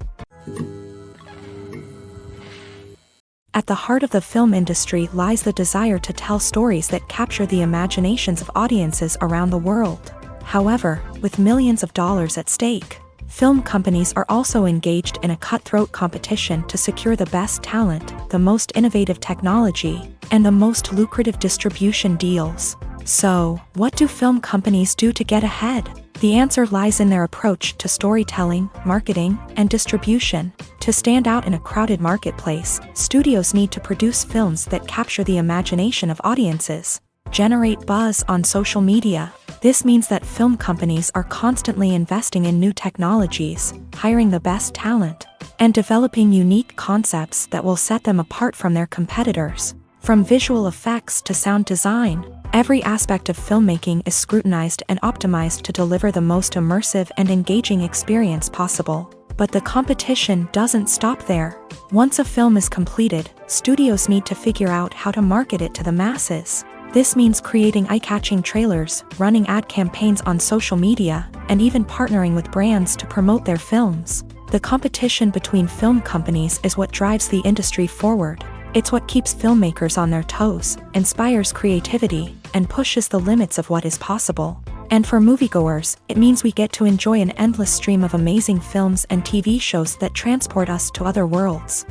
At the heart of the film industry lies the desire to tell stories that capture the imaginations of audiences around the world. However, with millions of dollars at stake, film companies are also engaged in a cutthroat competition to secure the best talent, the most innovative technology, and the most lucrative distribution deals. So, what do film companies do to get ahead? The answer lies in their approach to storytelling, marketing, and distribution. To stand out in a crowded marketplace, studios need to produce films that capture the imagination of audiences, generate buzz on social media. This means that film companies are constantly investing in new technologies, hiring the best talent, and developing unique concepts that will set them apart from their competitors. From visual effects to sound design, every aspect of filmmaking is scrutinized and optimized to deliver the most immersive and engaging experience possible. But the competition doesn't stop there. Once a film is completed, studios need to figure out how to market it to the masses. This means creating eye-catching trailers, running ad campaigns on social media, and even partnering with brands to promote their films. The competition between film companies is what drives the industry forward. It's what keeps filmmakers on their toes, inspires creativity, and pushes the limits of what is possible. And for moviegoers, it means we get to enjoy an endless stream of amazing films and TV shows that transport us to other worlds.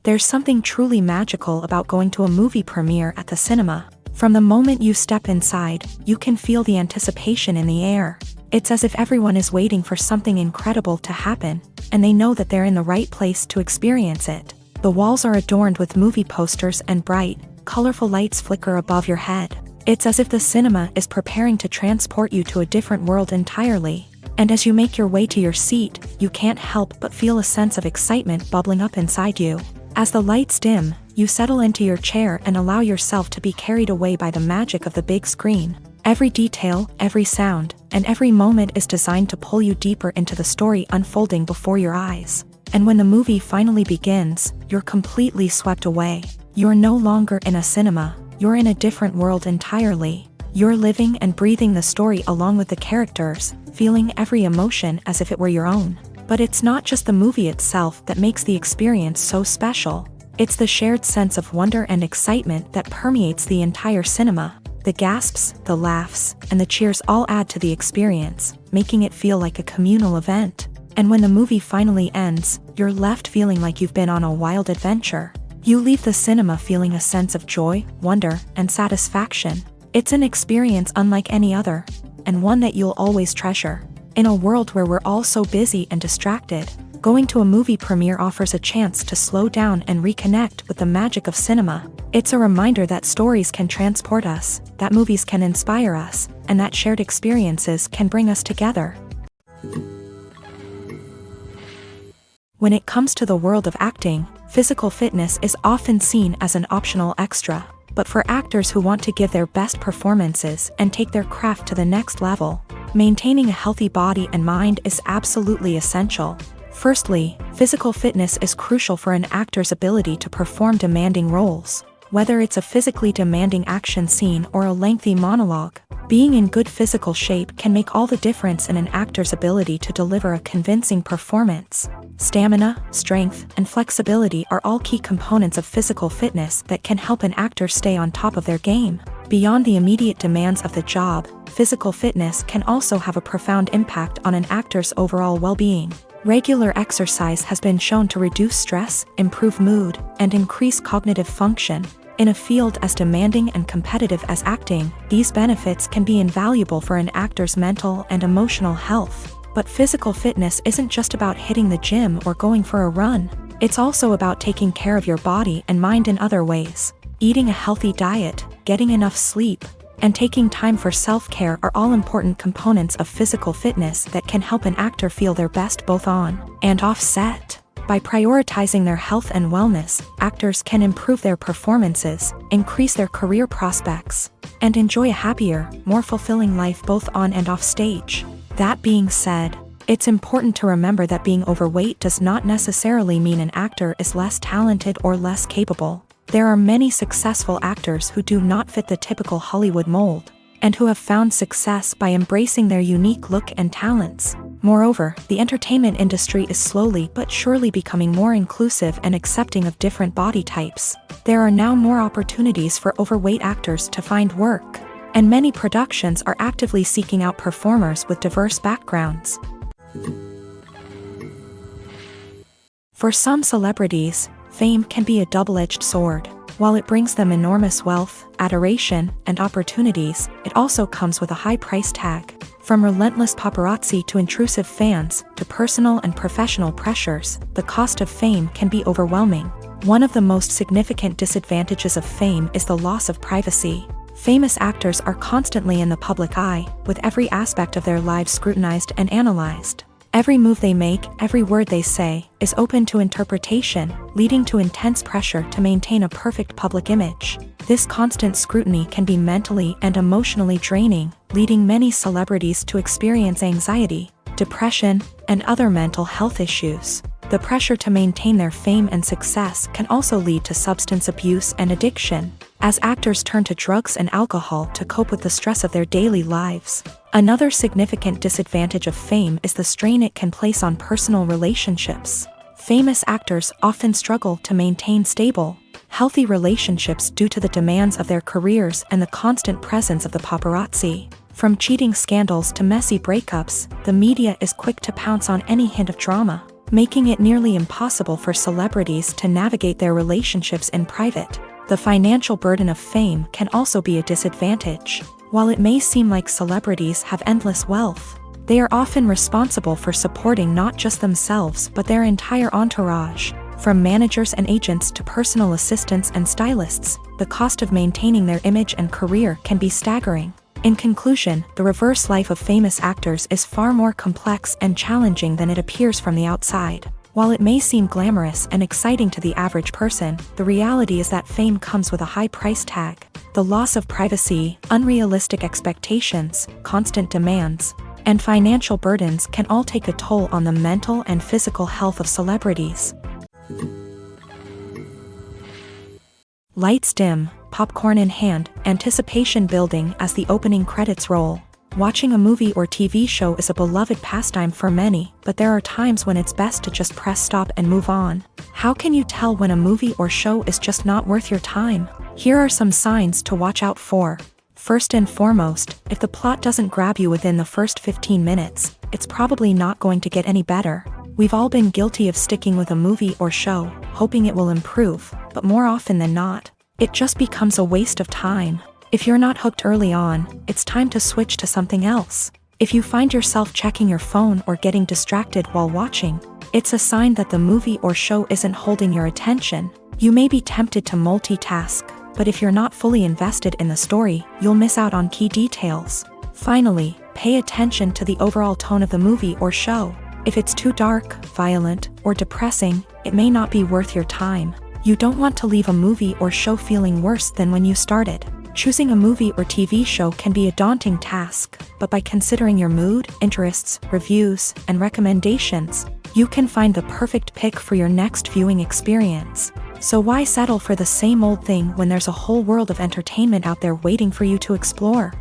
There's something truly magical about going to a movie premiere at the cinema. From the moment you step inside, you can feel the anticipation in the air. It's as if everyone is waiting for something incredible to happen, and they know that they're in the right place to experience it. The walls are adorned with movie posters and bright, colorful lights flicker above your head. It's as if the cinema is preparing to transport you to a different world entirely. And as you make your way to your seat, you can't help but feel a sense of excitement bubbling up inside you. As the lights dim, you settle into your chair and allow yourself to be carried away by the magic of the big screen. Every detail, every sound, and every moment is designed to pull you deeper into the story unfolding before your eyes. And when the movie finally begins, you're completely swept away. You're no longer in a cinema, you're in a different world entirely. You're living and breathing the story along with the characters, feeling every emotion as if it were your own. But it's not just the movie itself that makes the experience so special. It's the shared sense of wonder and excitement that permeates the entire cinema. The gasps, the laughs, and the cheers all add to the experience, making it feel like a communal event. And when the movie finally ends, you're left feeling like you've been on a wild adventure. You leave the cinema feeling a sense of joy, wonder, and satisfaction. It's an experience unlike any other, and one that you'll always treasure. In a world where we're all so busy and distracted, going to a movie premiere offers a chance to slow down and reconnect with the magic of cinema. It's a reminder that stories can transport us, that movies can inspire us, and that shared experiences can bring us together. When it comes to the world of acting, physical fitness is often seen as an optional extra. But for actors who want to give their best performances and take their craft to the next level, maintaining a healthy body and mind is absolutely essential. Firstly, physical fitness is crucial for an actor's ability to perform demanding roles. Whether it's a physically demanding action scene or a lengthy monologue, being in good physical shape can make all the difference in an actor's ability to deliver a convincing performance. Stamina, strength, and flexibility are all key components of physical fitness that can help an actor stay on top of their game. Beyond the immediate demands of the job, physical fitness can also have a profound impact on an actor's overall well-being. Regular exercise has been shown to reduce stress, improve mood, and increase cognitive function. In a field as demanding and competitive as acting, these benefits can be invaluable for an actor's mental and emotional health. But physical fitness isn't just about hitting the gym or going for a run. It's also about taking care of your body and mind in other ways. Eating a healthy diet, getting enough sleep, and taking time for self-care are all important components of physical fitness that can help an actor feel their best both on and off set. By prioritizing their health and wellness, actors can improve their performances, increase their career prospects, and enjoy a happier, more fulfilling life both on and off stage. That being said, it's important to remember that being overweight does not necessarily mean an actor is less talented or less capable. There are many successful actors who do not fit the typical Hollywood mold, and who have found success by embracing their unique look and talents. Moreover, the entertainment industry is slowly but surely becoming more inclusive and accepting of different body types. There are now more opportunities for overweight actors to find work, and many productions are actively seeking out performers with diverse backgrounds. For some celebrities, fame can be a double-edged sword. While it brings them enormous wealth, adoration, and opportunities, it also comes with a high price tag. From relentless paparazzi to intrusive fans, to personal and professional pressures, the cost of fame can be overwhelming. One of the most significant disadvantages of fame is the loss of privacy. Famous actors are constantly in the public eye, with every aspect of their lives scrutinized and analyzed. Every move they make, every word they say, is open to interpretation, leading to intense pressure to maintain a perfect public image. This constant scrutiny can be mentally and emotionally draining, leading many celebrities to experience anxiety, depression, and other mental health issues. The pressure to maintain their fame and success can also lead to substance abuse and addiction, as actors turn to drugs and alcohol to cope with the stress of their daily lives. Another significant disadvantage of fame is the strain it can place on personal relationships. Famous actors often struggle to maintain stable, healthy relationships due to the demands of their careers and the constant presence of the paparazzi. From cheating scandals to messy breakups, the media is quick to pounce on any hint of drama, making it nearly impossible for celebrities to navigate their relationships in private. The financial burden of fame can also be a disadvantage. While it may seem like celebrities have endless wealth, they are often responsible for supporting not just themselves but their entire entourage. From managers and agents to personal assistants and stylists, the cost of maintaining their image and career can be staggering. In conclusion, the reverse life of famous actors is far more complex and challenging than it appears from the outside. While it may seem glamorous and exciting to the average person, the reality is that fame comes with a high price tag. The loss of privacy, unrealistic expectations, constant demands, and financial burdens can all take a toll on the mental and physical health of celebrities. Lights dim, popcorn in hand, anticipation building as the opening credits roll. Watching a movie or TV show is a beloved pastime for many, but there are times when it's best to just press stop and move on. How can you tell when a movie or show is just not worth your time? Here are some signs to watch out for. First and foremost, if the plot doesn't grab you within the first 15 minutes, it's probably not going to get any better. We've all been guilty of sticking with a movie or show, hoping it will improve, but more often than not, it just becomes a waste of time. If you're not hooked early on, it's time to switch to something else. If you find yourself checking your phone or getting distracted while watching, it's a sign that the movie or show isn't holding your attention. You may be tempted to multitask, but if you're not fully invested in the story, you'll miss out on key details. Finally, pay attention to the overall tone of the movie or show. If it's too dark, violent, or depressing, it may not be worth your time. You don't want to leave a movie or show feeling worse than when you started. Choosing a movie or TV show can be a daunting task, but by considering your mood, interests, reviews, and recommendations, you can find the perfect pick for your next viewing experience. So why settle for the same old thing when there's a whole world of entertainment out there waiting for you to explore?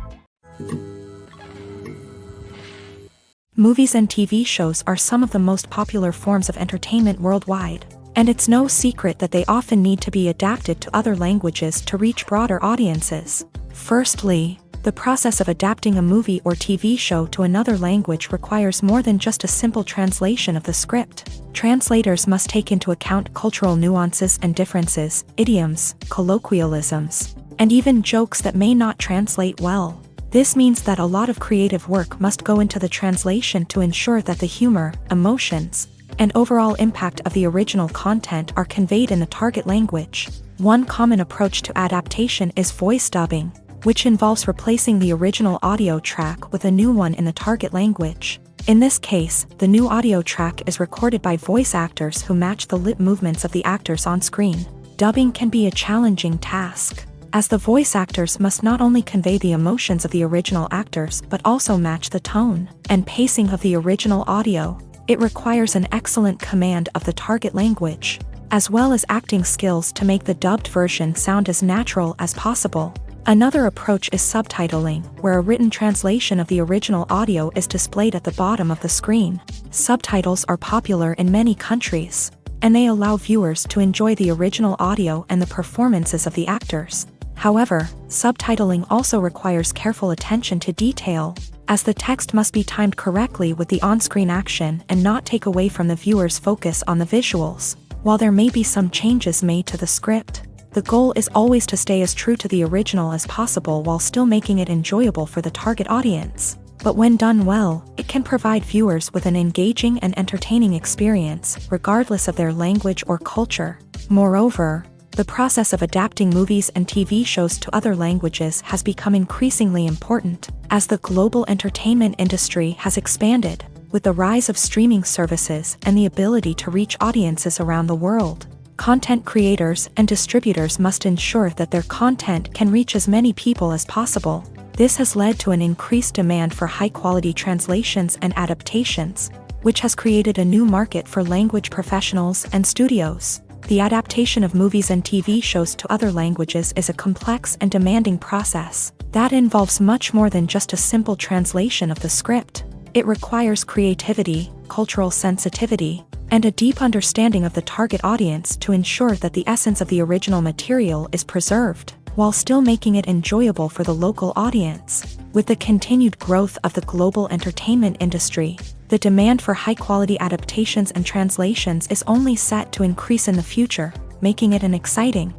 Movies and TV shows are some of the most popular forms of entertainment worldwide, and it's no secret that they often need to be adapted to other languages to reach broader audiences. Firstly, the process of adapting a movie or TV show to another language requires more than just a simple translation of the script. Translators must take into account cultural nuances and differences, idioms, colloquialisms, and even jokes that may not translate well. This means that a lot of creative work must go into the translation to ensure that the humor, emotions, and overall impact of the original content are conveyed in the target language. One common approach to adaptation is voice dubbing, which involves replacing the original audio track with a new one in the target language. In this case, the new audio track is recorded by voice actors who match the lip movements of the actors on screen. Dubbing can be a challenging task, as the voice actors must not only convey the emotions of the original actors but also match the tone and pacing of the original audio. It requires an excellent command of the target language, as well as acting skills to make the dubbed version sound as natural as possible. Another approach is subtitling, where a written translation of the original audio is displayed at the bottom of the screen. Subtitles are popular in many countries, and they allow viewers to enjoy the original audio and the performances of the actors. However, subtitling also requires careful attention to detail, as the text must be timed correctly with the on-screen action and not take away from the viewer's focus on the visuals. While there may be some changes made to the script, the goal is always to stay as true to the original as possible while still making it enjoyable for the target audience. But when done well, it can provide viewers with an engaging and entertaining experience, regardless of their language or culture. Moreover, the process of adapting movies and TV shows to other languages has become increasingly important, as the global entertainment industry has expanded, with the rise of streaming services and the ability to reach audiences around the world. Content creators and distributors must ensure that their content can reach as many people as possible. This has led to an increased demand for high-quality translations and adaptations, which has created a new market for language professionals and studios. The adaptation of movies and TV shows to other languages is a complex and demanding process that involves much more than just a simple translation of the script. It requires creativity, cultural sensitivity, and a deep understanding of the target audience to ensure that the essence of the original material is preserved, while still making it enjoyable for the local audience. With the continued growth of the global entertainment industry, the demand for high-quality adaptations and translations is only set to increase in the future, making it an exciting.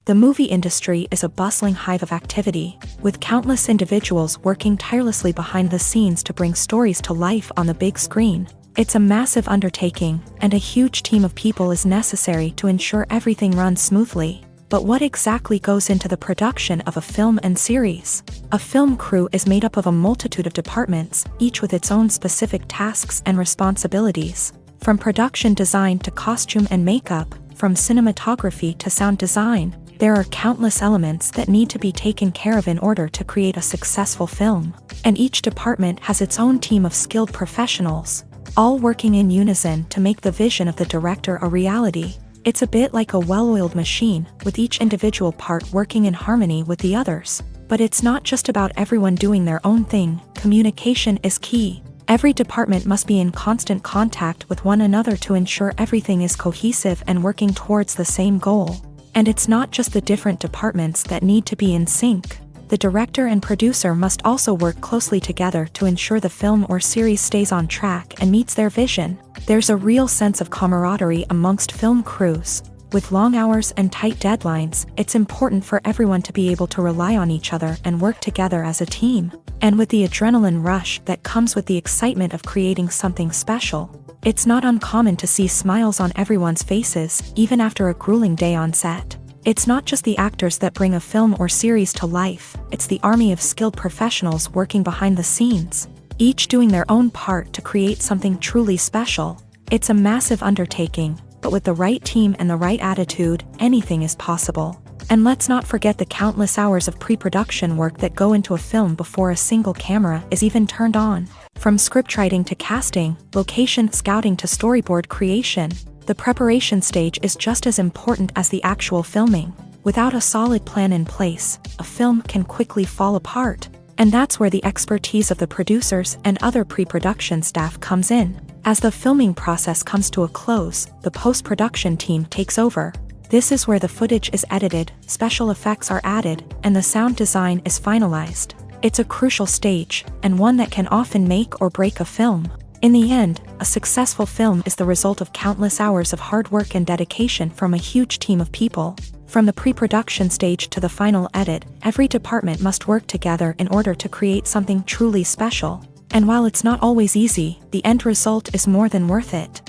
The movie industry is a bustling hive of activity, with countless individuals working tirelessly behind the scenes to bring stories to life on the big screen. It's a massive undertaking, and a huge team of people is necessary to ensure everything runs smoothly. But what exactly goes into the production of a film and series? A film crew is made up of a multitude of departments, each with its own specific tasks and responsibilities. From production design to costume and makeup, from cinematography to sound design, there are countless elements that need to be taken care of in order to create a successful film. And each department has its own team of skilled professionals, all working in unison to make the vision of the director a reality. It's a bit like a well-oiled machine, with each individual part working in harmony with the others. But it's not just about everyone doing their own thing. Communication is key. Every department must be in constant contact with one another to ensure everything is cohesive and working towards the same goal. And it's not just the different departments that need to be in sync. The director and producer must also work closely together to ensure the film or series stays on track and meets their vision. There's a real sense of camaraderie amongst film crews, With long hours and tight deadlines, it's important for everyone to be able to rely on each other and work together as a team. And with the adrenaline rush that comes with the excitement of creating something special, it's not uncommon to see smiles on everyone's faces, even after a grueling day on set. It's not just the actors that bring a film or series to life, it's the army of skilled professionals working behind the scenes, each doing their own part to create something truly special. It's a massive undertaking, but with the right team and the right attitude, anything is possible. And let's not forget the countless hours of pre-production work that go into a film before a single camera is even turned on. From scriptwriting to casting, location scouting to storyboard creation, the preparation stage is just as important as the actual filming. Without a solid plan in place, a film can quickly fall apart. And that's where the expertise of the producers and other pre-production staff comes in. As the filming process comes to a close, the post-production team takes over. This is where the footage is edited, special effects are added, and the sound design is finalized. It's a crucial stage, and one that can often make or break a film. In the end, a successful film is the result of countless hours of hard work and dedication from a huge team of people. From the pre-production stage to the final edit, every department must work together in order to create something truly special. And while it's not always easy, the end result is more than worth it.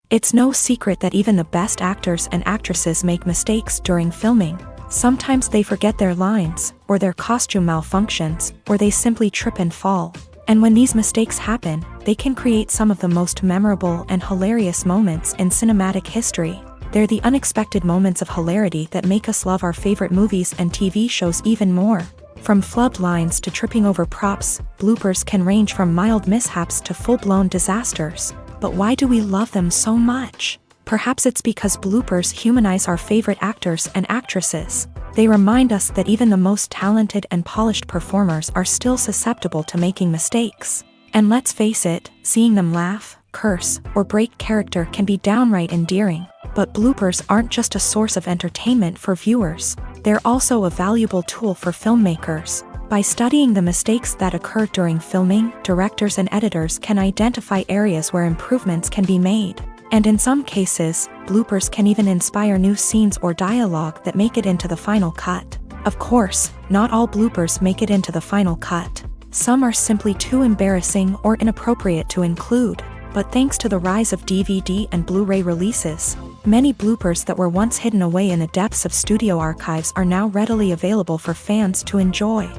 It's no secret that even the best actors and actresses make mistakes during filming. Sometimes they forget their lines, or their costume malfunctions, or they simply trip and fall. And when these mistakes happen, they can create some of the most memorable and hilarious moments in cinematic history. They're the unexpected moments of hilarity that make us love our favorite movies and TV shows even more. From flubbed lines to tripping over props, bloopers can range from mild mishaps to full-blown disasters. But why do we love them so much? Perhaps it's because bloopers humanize our favorite actors and actresses. They remind us that even the most talented and polished performers are still susceptible to making mistakes. And let's face it, seeing them laugh, curse, or break character can be downright endearing. But bloopers aren't just a source of entertainment for viewers. They're also a valuable tool for filmmakers. By studying the mistakes that occur during filming, directors and editors can identify areas where improvements can be made. And in some cases, bloopers can even inspire new scenes or dialogue that make it into the final cut. Of course, not all bloopers make it into the final cut. Some are simply too embarrassing or inappropriate to include. But thanks to the rise of DVD and Blu-ray releases, many bloopers that were once hidden away in the depths of studio archives are now readily available for fans to enjoy.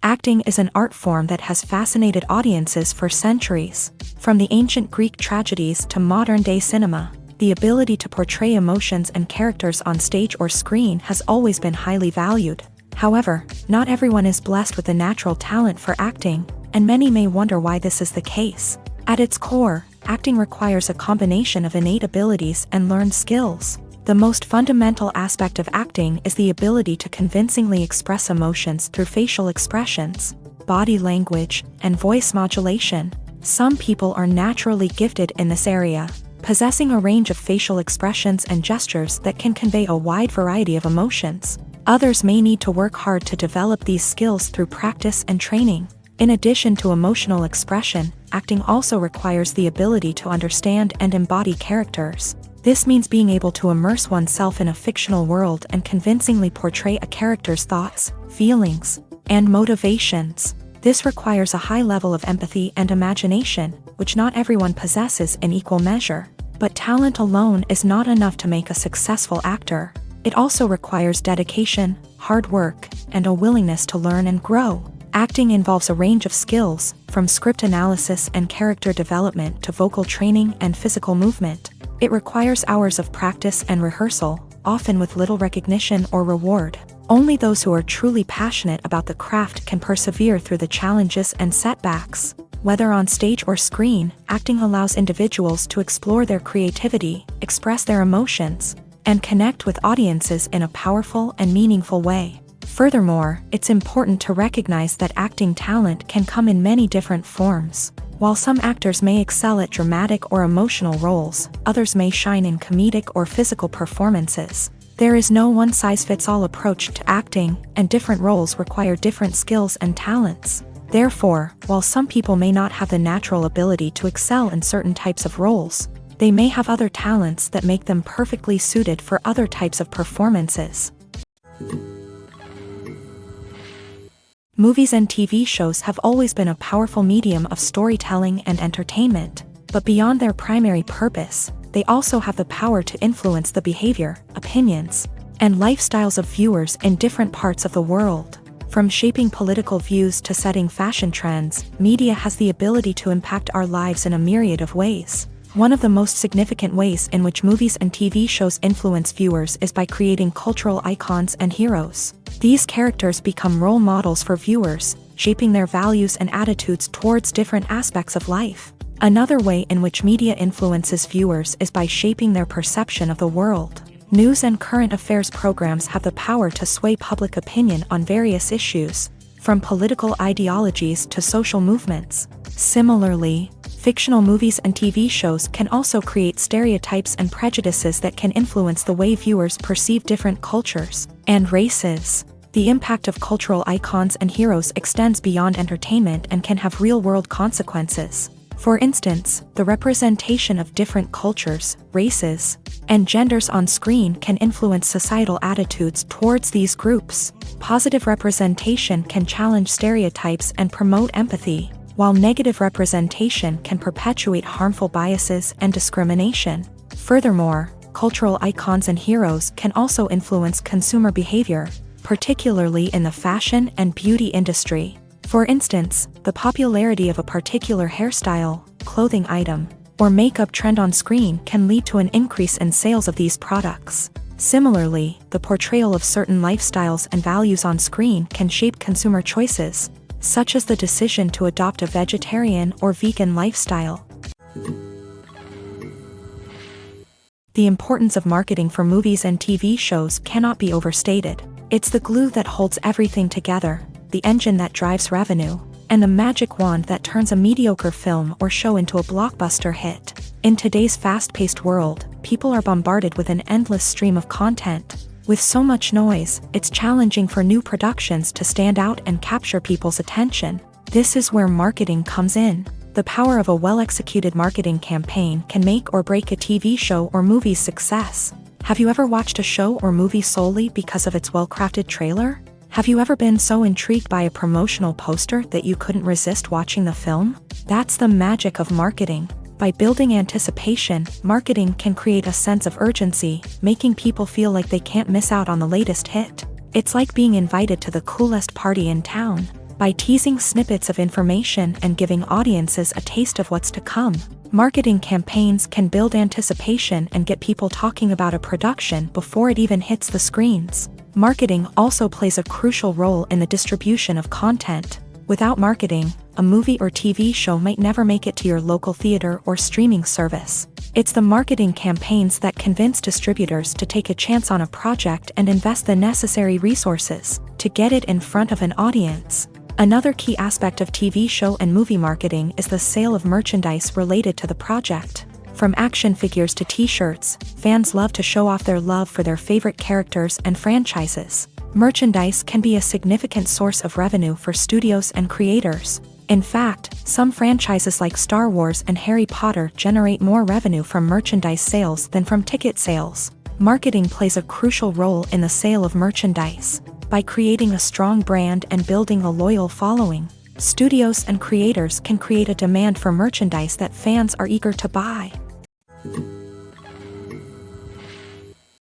Acting is an art form that has fascinated audiences for centuries. From the ancient Greek tragedies to modern-day cinema, the ability to portray emotions and characters on stage or screen has always been highly valued. However, not everyone is blessed with a natural talent for acting, and many may wonder why this is the case. At its core, acting requires a combination of innate abilities and learned skills. The most fundamental aspect of acting is the ability to convincingly express emotions through facial expressions, body language, and voice modulation. Some people are naturally gifted in this area, possessing a range of facial expressions and gestures that can convey a wide variety of emotions. Others may need to work hard to develop these skills through practice and training. In addition to emotional expression, acting also requires the ability to understand and embody characters. This means being able to immerse oneself in a fictional world and convincingly portray a character's thoughts, feelings, and motivations. This requires a high level of empathy and imagination, which not everyone possesses in equal measure. But talent alone is not enough to make a successful actor. It also requires dedication, hard work, and a willingness to learn and grow. Acting involves a range of skills, from script analysis and character development to vocal training and physical movement. It requires hours of practice and rehearsal, often with little recognition or reward. Only those who are truly passionate about the craft can persevere through the challenges and setbacks. Whether on stage or screen, acting allows individuals to explore their creativity, express their emotions, and connect with audiences in a powerful and meaningful way. Furthermore, it's important to recognize that acting talent can come in many different forms. While some actors may excel at dramatic or emotional roles, others may shine in comedic or physical performances. There is no one-size-fits-all approach to acting, and different roles require different skills and talents. Therefore, while some people may not have the natural ability to excel in certain types of roles, they may have other talents that make them perfectly suited for other types of performances. Movies and TV shows have always been a powerful medium of storytelling and entertainment, but beyond their primary purpose, they also have the power to influence the behavior, opinions, and lifestyles of viewers in different parts of the world. From shaping political views to setting fashion trends, media has the ability to impact our lives in a myriad of ways. One of the most significant ways in which movies and TV shows influence viewers is by creating cultural icons and heroes. These characters become role models for viewers, shaping their values and attitudes towards different aspects of life. Another way in which media influences viewers is by shaping their perception of the world. News and current affairs programs have the power to sway public opinion on various issues, from political ideologies to social movements. Similarly, fictional movies and TV shows can also create stereotypes and prejudices that can influence the way viewers perceive different cultures and races. The impact of cultural icons and heroes extends beyond entertainment and can have real-world consequences. For instance, the representation of different cultures, races, and genders on screen can influence societal attitudes towards these groups. Positive representation can challenge stereotypes and promote empathy, while negative representation can perpetuate harmful biases and discrimination. Furthermore, cultural icons and heroes can also influence consumer behavior, particularly in the fashion and beauty industry. For instance, the popularity of a particular hairstyle, clothing item, or makeup trend on screen can lead to an increase in sales of these products. Similarly, the portrayal of certain lifestyles and values on screen can shape consumer choices, such as the decision to adopt a vegetarian or vegan lifestyle. The importance of marketing for movies and TV shows cannot be overstated. It's the glue that holds everything together, the engine that drives revenue, and the magic wand that turns a mediocre film or show into a blockbuster hit. In today's fast-paced world, people are bombarded with an endless stream of content. With so much noise, it's challenging for new productions to stand out and capture people's attention. This is where marketing comes in. The power of a well-executed marketing campaign can make or break a TV show or movie's success. Have you ever watched a show or movie solely because of its well-crafted trailer? Have you ever been so intrigued by a promotional poster that you couldn't resist watching the film? That's the magic of marketing. By building anticipation, marketing can create a sense of urgency, making people feel like they can't miss out on the latest hit. It's like being invited to the coolest party in town. By teasing snippets of information and giving audiences a taste of what's to come, marketing campaigns can build anticipation and get people talking about a production before it even hits the screens. Marketing also plays a crucial role in the distribution of content. Without marketing, a movie or TV show might never make it to your local theater or streaming service. It's the marketing campaigns that convince distributors to take a chance on a project and invest the necessary resources to get it in front of an audience. Another key aspect of TV show and movie marketing is the sale of merchandise related to the project. From action figures to t-shirts, fans love to show off their love for their favorite characters and franchises. Merchandise can be a significant source of revenue for studios and creators. In fact, some franchises like Star Wars and Harry Potter generate more revenue from merchandise sales than from ticket sales. Marketing plays a crucial role in the sale of merchandise. By creating a strong brand and building a loyal following, studios and creators can create a demand for merchandise that fans are eager to buy.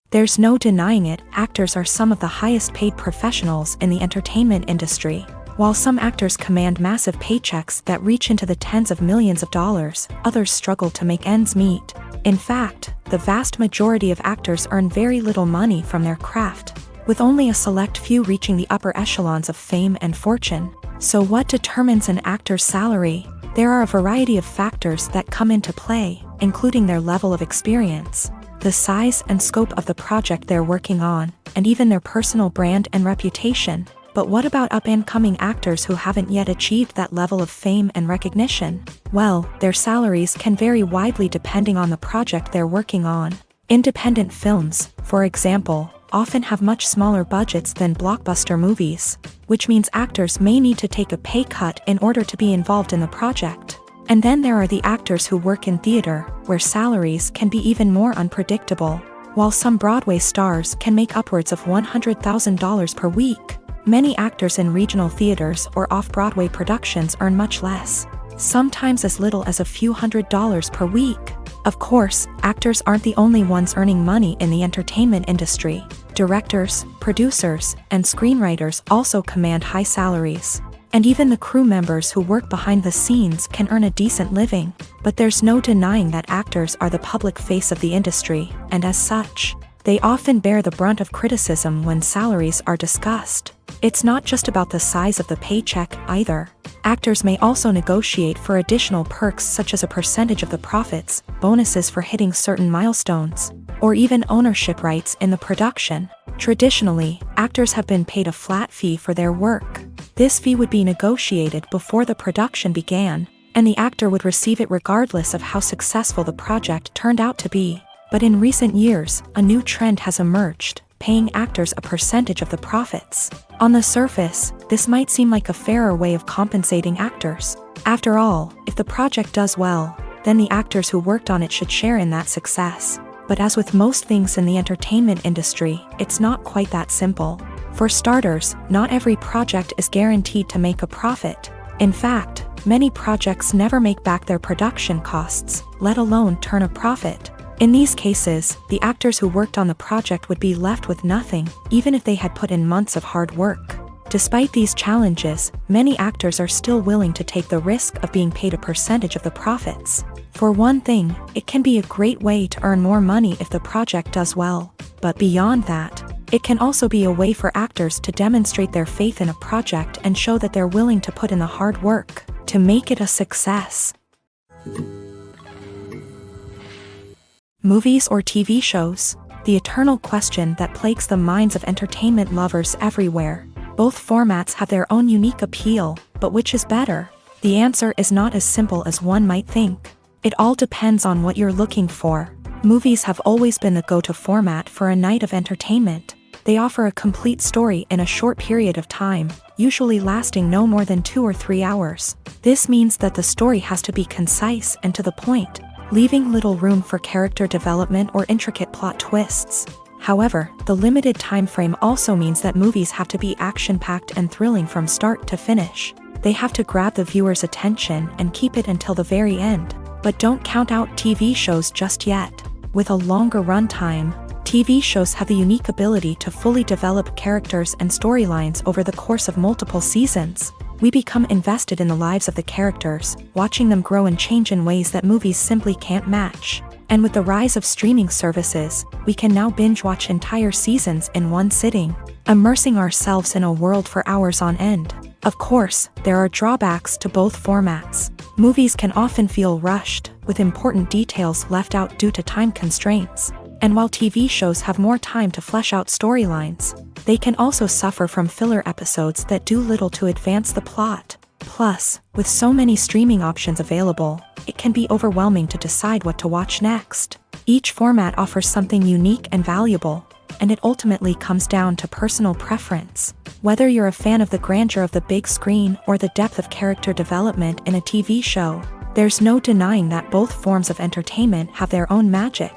There's no denying it, actors are some of the highest paid professionals in the entertainment industry. While some actors command massive paychecks that reach into the tens of millions of dollars, others struggle to make ends meet. In fact, the vast majority of actors earn very little money from their craft, with only a select few reaching the upper echelons of fame and fortune. So what determines an actor's salary? There are a variety of factors that come into play, including their level of experience, the size and scope of the project they're working on, and even their personal brand and reputation. But what about up-and-coming actors who haven't yet achieved that level of fame and recognition? Well, their salaries can vary widely depending on the project they're working on. Independent films, for example, often have much smaller budgets than blockbuster movies, which means actors may need to take a pay cut in order to be involved in the project. And then there are the actors who work in theater, where salaries can be even more unpredictable. While some Broadway stars can make upwards of $100,000 per week, many actors in regional theaters or off-Broadway productions earn much less, sometimes as little as a few $100s per week. Of course, actors aren't the only ones earning money in the entertainment industry. Directors, producers, and screenwriters also command high salaries. And even the crew members who work behind the scenes can earn a decent living. But there's no denying that actors are the public face of the industry, and as such, they often bear the brunt of criticism when salaries are discussed. It's not just about the size of the paycheck either. Actors may also negotiate for additional perks such as a percentage of the profits, bonuses for hitting certain milestones, or even ownership rights in the production. Traditionally, actors have been paid a flat fee for their work. This fee would be negotiated before the production began, and the actor would receive it regardless of how successful the project turned out to be. But in recent years, a new trend has emerged, paying actors a percentage of the profits. On the surface, this might seem like a fairer way of compensating actors. After all, if the project does well, then the actors who worked on it should share in that success. But as with most things in the entertainment industry, it's not quite that simple. For starters, not every project is guaranteed to make a profit. In fact, many projects never make back their production costs, let alone turn a profit. In these cases, the actors who worked on the project would be left with nothing, even if they had put in months of hard work. Despite these challenges, many actors are still willing to take the risk of being paid a percentage of the profits. For one thing, it can be a great way to earn more money if the project does well. But beyond that, it can also be a way for actors to demonstrate their faith in a project and show that they're willing to put in the hard work to make it a success. Movies or TV shows? The eternal question that plagues the minds of entertainment lovers everywhere. Both formats have their own unique appeal, but which is better? The answer is not as simple as one might think. It all depends on what you're looking for. Movies have always been the go-to format for a night of entertainment. They offer a complete story in a short period of time, usually lasting no more than 2 or 3 hours. This means that the story has to be concise and to the point, leaving little room for character development or intricate plot twists. However, the limited time frame also means that movies have to be action-packed and thrilling from start to finish. They have to grab the viewer's attention and keep it until the very end. But don't count out TV shows just yet. With a longer runtime, TV shows have the unique ability to fully develop characters and storylines over the course of multiple seasons. We become invested in the lives of the characters, watching them grow and change in ways that movies simply can't match. And with the rise of streaming services, we can now binge-watch entire seasons in one sitting, immersing ourselves in a world for hours on end. Of course, there are drawbacks to both formats. Movies can often feel rushed, with important details left out due to time constraints. And while TV shows have more time to flesh out storylines, they can also suffer from filler episodes that do little to advance the plot. Plus, with so many streaming options available, it can be overwhelming to decide what to watch next. Each format offers something unique and valuable, and it ultimately comes down to personal preference. Whether you're a fan of the grandeur of the big screen or the depth of character development in a TV show, there's no denying that both forms of entertainment have their own magic.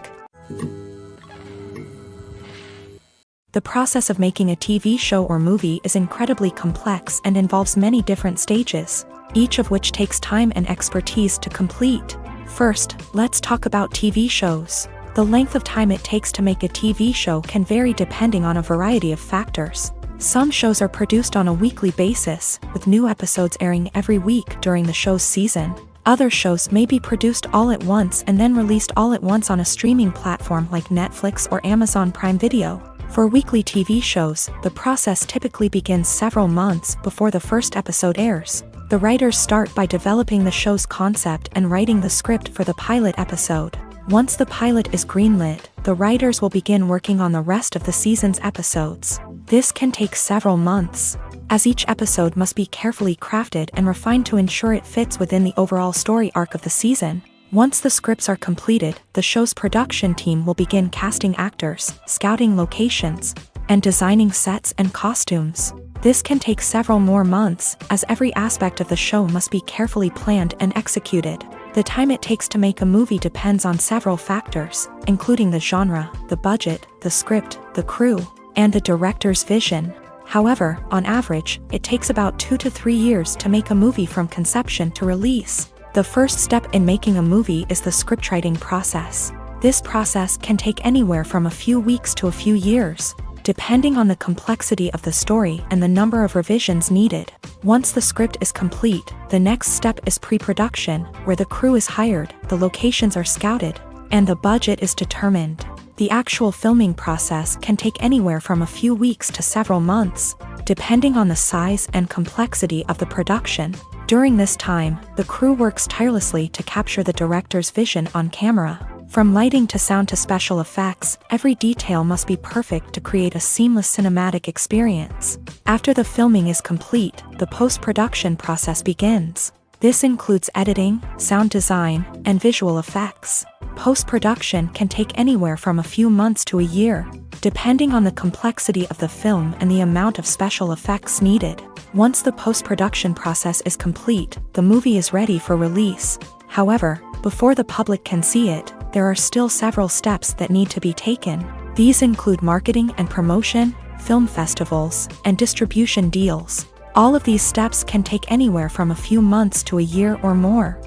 The process of making a TV show or movie is incredibly complex and involves many different stages, each of which takes time and expertise to complete. First, let's talk about TV shows. The length of time it takes to make a TV show can vary depending on a variety of factors. Some shows are produced on a weekly basis, with new episodes airing every week during the show's season. Other shows may be produced all at once and then released all at once on a streaming platform like Netflix or Amazon Prime Video. For weekly TV shows, the process typically begins several months before the first episode airs. The writers start by developing the show's concept and writing the script for the pilot episode. Once the pilot is greenlit, the writers will begin working on the rest of the season's episodes. This can take several months, as each episode must be carefully crafted and refined to ensure it fits within the overall story arc of the season. Once the scripts are completed, the show's production team will begin casting actors, scouting locations, and designing sets and costumes. This can take several more months, as every aspect of the show must be carefully planned and executed. The time it takes to make a movie depends on several factors, including the genre, the budget, the script, the crew, and the director's vision. However, on average, it takes about 2 to 3 years to make a movie from conception to release. The first step in making a movie is the scriptwriting process. This process can take anywhere from a few weeks to a few years, depending on the complexity of the story and the number of revisions needed. Once the script is complete, the next step is pre-production, where the crew is hired, the locations are scouted, and the budget is determined. The actual filming process can take anywhere from a few weeks to several months, depending on the size and complexity of the production. During this time, the crew works tirelessly to capture the director's vision on camera. From lighting to sound to special effects, every detail must be perfect to create a seamless cinematic experience. After the filming is complete, the post-production process begins. This includes editing, sound design, and visual effects. Post-production can take anywhere from a few months to a year, depending on the complexity of the film and the amount of special effects needed. Once the post-production process is complete, the movie is ready for release. However, before the public can see it, there are still several steps that need to be taken. These include marketing and promotion, film festivals, and distribution deals. All of these steps can take anywhere from a few months to a year or more.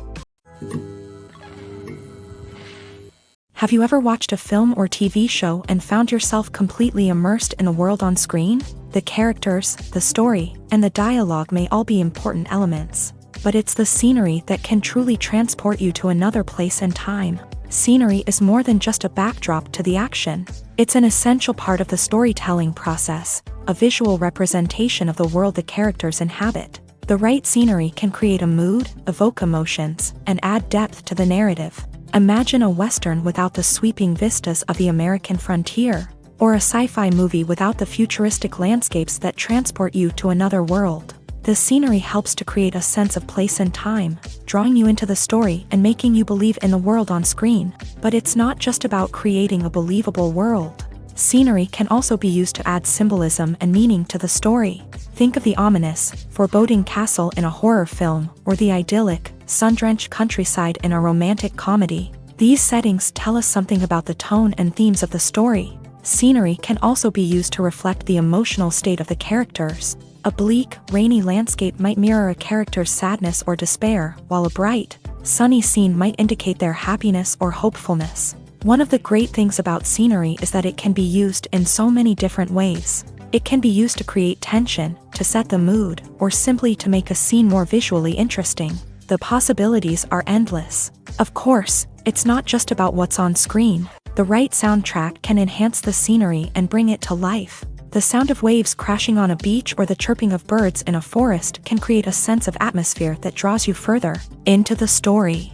Have you ever watched a film or TV show and found yourself completely immersed in the world on screen? The characters, the story, and the dialogue may all be important elements, but it's the scenery that can truly transport you to another place and time. Scenery is more than just a backdrop to the action. It's an essential part of the storytelling process, a visual representation of the world the characters inhabit. The right scenery can create a mood, evoke emotions, and add depth to the narrative. Imagine a Western without the sweeping vistas of the American frontier, or a sci-fi movie without the futuristic landscapes that transport you to another world. The scenery helps to create a sense of place and time, drawing you into the story and making you believe in the world on screen. But it's not just about creating a believable world. Scenery can also be used to add symbolism and meaning to the story. Think of the ominous, foreboding castle in a horror film, or the idyllic, sun-drenched countryside in a romantic comedy. These settings tell us something about the tone and themes of the story. Scenery can also be used to reflect the emotional state of the characters. A bleak, rainy landscape might mirror a character's sadness or despair, while a bright, sunny scene might indicate their happiness or hopefulness. One of the great things about scenery is that it can be used in so many different ways. It can be used to create tension, to set the mood, or simply to make a scene more visually interesting. The possibilities are endless. Of course, it's not just about what's on screen. The right soundtrack can enhance the scenery and bring it to life. The sound of waves crashing on a beach or the chirping of birds in a forest can create a sense of atmosphere that draws you further into the story.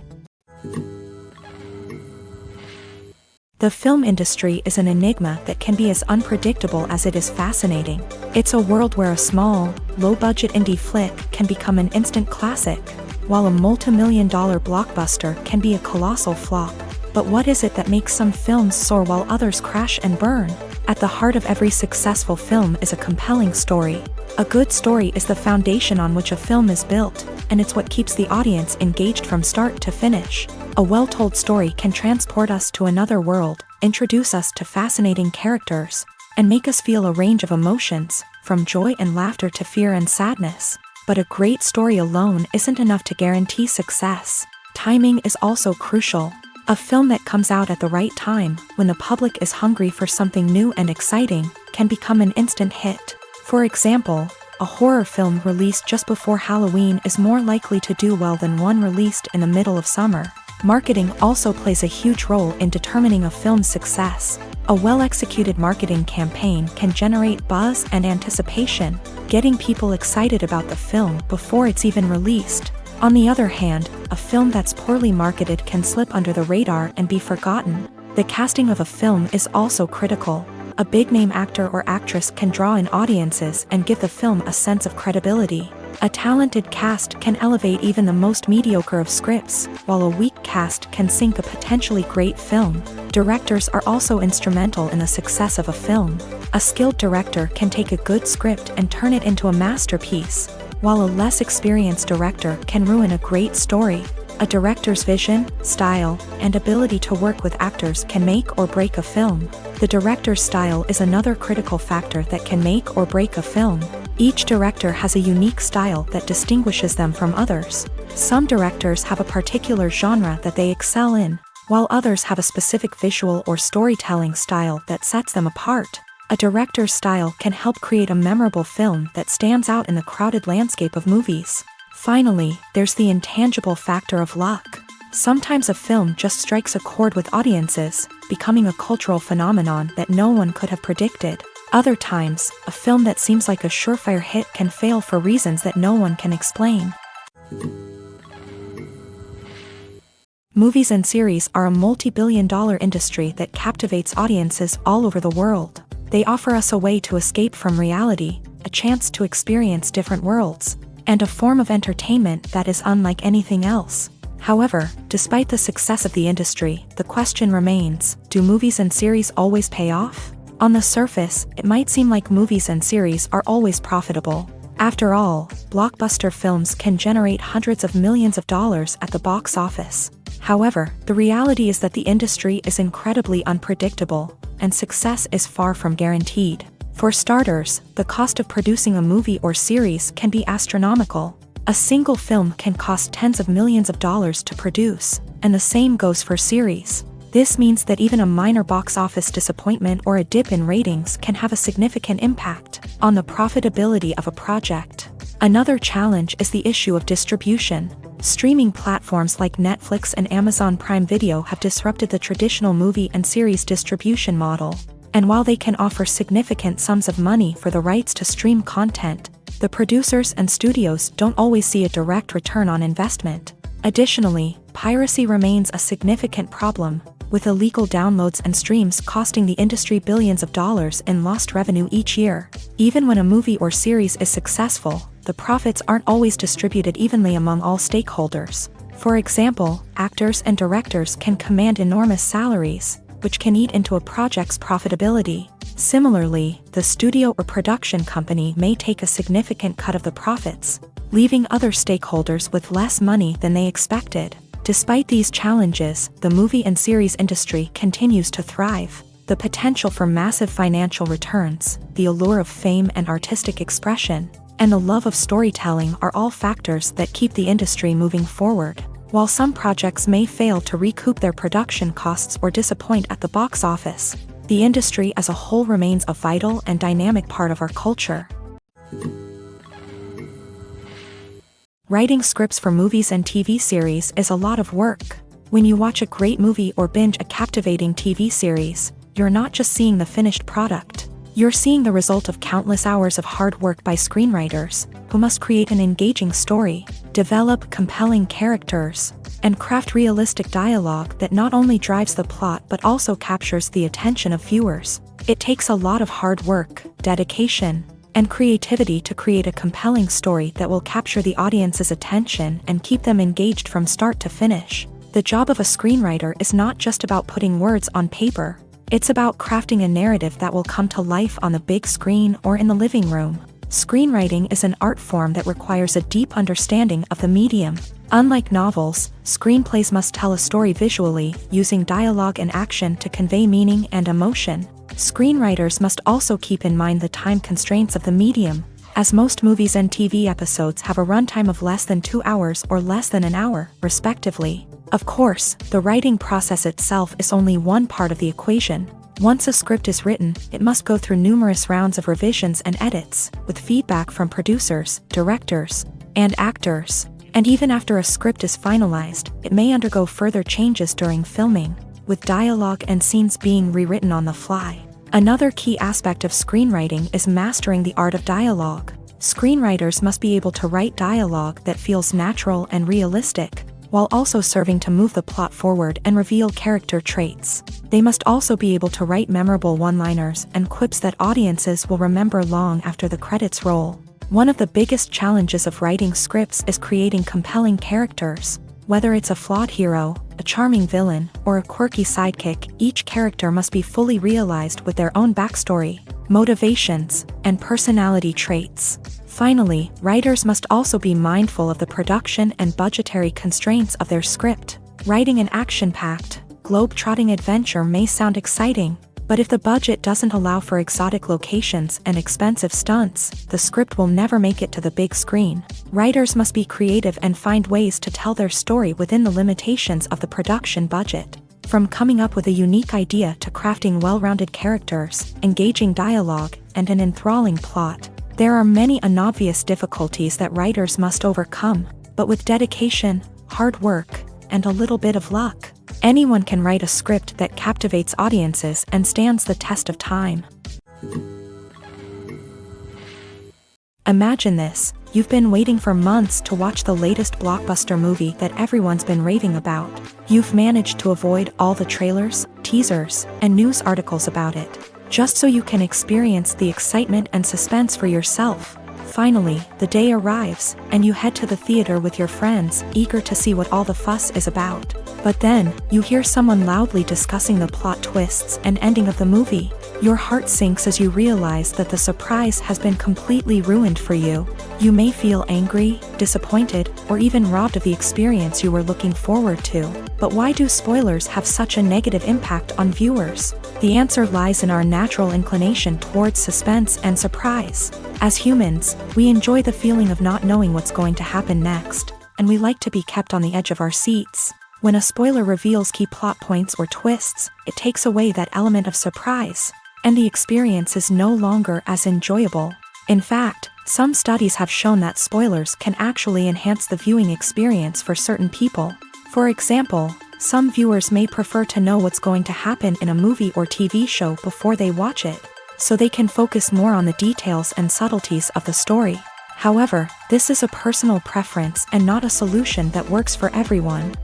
The film industry is an enigma that can be as unpredictable as it is fascinating. It's a world where a small, low-budget indie flick can become an instant classic, while a multi-million-dollar blockbuster can be a colossal flop. But what is it that makes some films soar while others crash and burn? At the heart of every successful film is a compelling story. A good story is the foundation on which a film is built, and it's what keeps the audience engaged from start to finish. A well-told story can transport us to another world, introduce us to fascinating characters, and make us feel a range of emotions, from joy and laughter to fear and sadness. But a great story alone isn't enough to guarantee success. Timing is also crucial. A film that comes out at the right time, when the public is hungry for something new and exciting, can become an instant hit. For example, a horror film released just before Halloween is more likely to do well than one released in the middle of summer. Marketing also plays a huge role in determining a film's success. A well-executed marketing campaign can generate buzz and anticipation, getting people excited about the film before it's even released. On the other hand, a film that's poorly marketed can slip under the radar and be forgotten. The casting of a film is also critical. A big-name actor or actress can draw in audiences and give the film a sense of credibility. A talented cast can elevate even the most mediocre of scripts, while a weak cast can sink a potentially great film. Directors are also instrumental in the success of a film. A skilled director can take a good script and turn it into a masterpiece, while a less experienced director can ruin a great story. A director's vision, style, and ability to work with actors can make or break a film. The director's style is another critical factor that can make or break a film. Each director has a unique style that distinguishes them from others. Some directors have a particular genre that they excel in, while others have a specific visual or storytelling style that sets them apart. A director's style can help create a memorable film that stands out in the crowded landscape of movies. Finally, there's the intangible factor of luck. Sometimes a film just strikes a chord with audiences, becoming a cultural phenomenon that no one could have predicted. Other times, a film that seems like a surefire hit can fail for reasons that no one can explain. Movies and series are a multi-billion-dollar industry that captivates audiences all over the world. They offer us a way to escape from reality, a chance to experience different worlds, and a form of entertainment that is unlike anything else. However, despite the success of the industry, the question remains, do movies and series always pay off? On the surface, it might seem like movies and series are always profitable. After all, blockbuster films can generate hundreds of millions of dollars at the box office. However, the reality is that the industry is incredibly unpredictable, and success is far from guaranteed. For starters, the cost of producing a movie or series can be astronomical. A single film can cost tens of millions of dollars to produce, and the same goes for series. This means that even a minor box office disappointment or a dip in ratings can have a significant impact on the profitability of a project. Another challenge is the issue of distribution. Streaming platforms like Netflix and Amazon Prime Video have disrupted the traditional movie and series distribution model. And while they can offer significant sums of money for the rights to stream content, the producers and studios don't always see a direct return on investment. Additionally, piracy remains a significant problem, with illegal downloads and streams costing the industry billions of dollars in lost revenue each year. Even when a movie or series is successful, the profits aren't always distributed evenly among all stakeholders. For example, actors and directors can command enormous salaries, which can eat into a project's profitability. Similarly, the studio or production company may take a significant cut of the profits, leaving other stakeholders with less money than they expected. Despite these challenges, the movie and series industry continues to thrive. The potential for massive financial returns, the allure of fame and artistic expression, and the love of storytelling are all factors that keep the industry moving forward. While some projects may fail to recoup their production costs or disappoint at the box office, the industry as a whole remains a vital and dynamic part of our culture. Writing scripts for movies and TV series is a lot of work. When you watch a great movie or binge a captivating TV series, you're not just seeing the finished product. You're seeing the result of countless hours of hard work by screenwriters, who must create an engaging story, develop compelling characters, and craft realistic dialogue that not only drives the plot but also captures the attention of viewers. It takes a lot of hard work, dedication, and creativity to create a compelling story that will capture the audience's attention and keep them engaged from start to finish. The job of a screenwriter is not just about putting words on paper. It's about crafting a narrative that will come to life on the big screen or in the living room. Screenwriting is an art form that requires a deep understanding of the medium. Unlike novels, screenplays must tell a story visually, using dialogue and action to convey meaning and emotion. Screenwriters must also keep in mind the time constraints of the medium, as most movies and TV episodes have a runtime of less than 2 hours or less than an hour, respectively. Of course, the writing process itself is only one part of the equation. Once a script is written, it must go through numerous rounds of revisions and edits, with feedback from producers, directors, and actors. And even after a script is finalized, it may undergo further changes during filming, with dialogue and scenes being rewritten on the fly. Another key aspect of screenwriting is mastering the art of dialogue. Screenwriters must be able to write dialogue that feels natural and realistic, while also serving to move the plot forward and reveal character traits. They must also be able to write memorable one-liners and quips that audiences will remember long after the credits roll. One of the biggest challenges of writing scripts is creating compelling characters. Whether it's a flawed hero, a charming villain, or a quirky sidekick, each character must be fully realized with their own backstory, motivations, and personality traits. Finally, writers must also be mindful of the production and budgetary constraints of their script. Writing an action-packed, globe-trotting adventure may sound exciting, but if the budget doesn't allow for exotic locations and expensive stunts, the script will never make it to the big screen. Writers must be creative and find ways to tell their story within the limitations of the production budget. From coming up with a unique idea to crafting well-rounded characters, engaging dialogue, and an enthralling plot, there are many unobvious difficulties that writers must overcome, but with dedication, hard work, and a little bit of luck, anyone can write a script that captivates audiences and stands the test of time. Imagine this: you've been waiting for months to watch the latest blockbuster movie that everyone's been raving about. You've managed to avoid all the trailers, teasers, and news articles about it, just so you can experience the excitement and suspense for yourself. Finally, the day arrives, and you head to the theater with your friends, eager to see what all the fuss is about. But then, you hear someone loudly discussing the plot twists and ending of the movie. Your heart sinks as you realize that the surprise has been completely ruined for you. You may feel angry, disappointed, or even robbed of the experience you were looking forward to. But why do spoilers have such a negative impact on viewers? The answer lies in our natural inclination towards suspense and surprise. As humans, we enjoy the feeling of not knowing what's going to happen next, and we like to be kept on the edge of our seats. When a spoiler reveals key plot points or twists, it takes away that element of surprise, and the experience is no longer as enjoyable. In fact, some studies have shown that spoilers can actually enhance the viewing experience for certain people. For example, some viewers may prefer to know what's going to happen in a movie or TV show before they watch it, so they can focus more on the details and subtleties of the story. However, this is a personal preference and not a solution that works for everyone.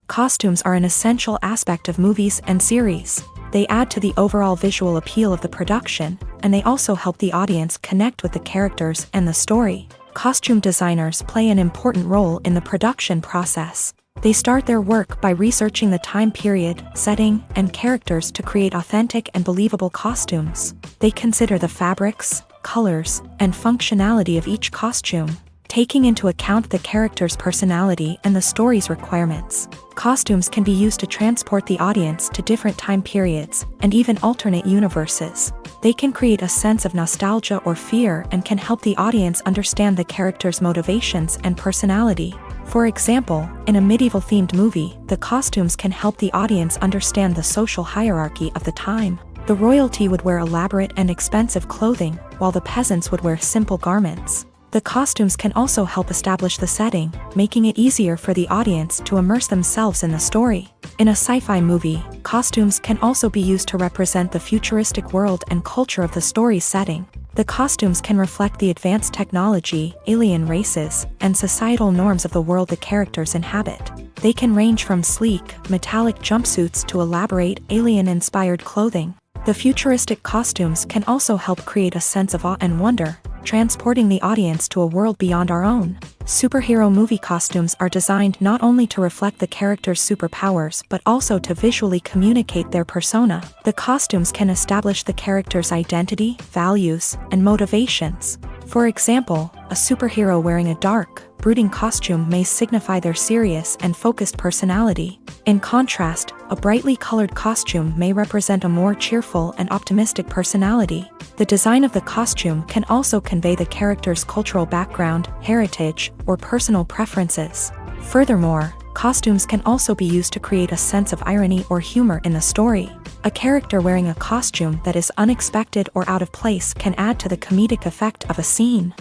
Costumes are an essential aspect of movies and series. They add to the overall visual appeal of the production, and they also help the audience connect with the characters and the story. Costume designers play an important role in the production process. They start their work by researching the time period, setting, and characters to create authentic and believable costumes. They consider the fabrics, colors, and functionality of each costume, taking into account the character's personality and the story's requirements. Costumes can be used to transport the audience to different time periods, and even alternate universes. They can create a sense of nostalgia or fear and can help the audience understand the character's motivations and personality. For example, in a medieval-themed movie, the costumes can help the audience understand the social hierarchy of the time. The royalty would wear elaborate and expensive clothing, while the peasants would wear simple garments. The costumes can also help establish the setting, making it easier for the audience to immerse themselves in the story. In a sci-fi movie, costumes can also be used to represent the futuristic world and culture of the story's setting. The costumes can reflect the advanced technology, alien races, and societal norms of the world the characters inhabit. They can range from sleek, metallic jumpsuits to elaborate, alien-inspired clothing. The futuristic costumes can also help create a sense of awe and wonder, transporting the audience to a world beyond our own. Superhero movie costumes are designed not only to reflect the character's superpowers but also to visually communicate their persona. The costumes can establish the character's identity, values, and motivations. For example, a superhero wearing a dark, brooding costume may signify their serious and focused personality. In contrast, a brightly colored costume may represent a more cheerful and optimistic personality. The design of the costume can also convey the character's cultural background, heritage, or personal preferences. Furthermore, costumes can also be used to create a sense of irony or humor in the story. A character wearing a costume that is unexpected or out of place can add to the comedic effect of a scene.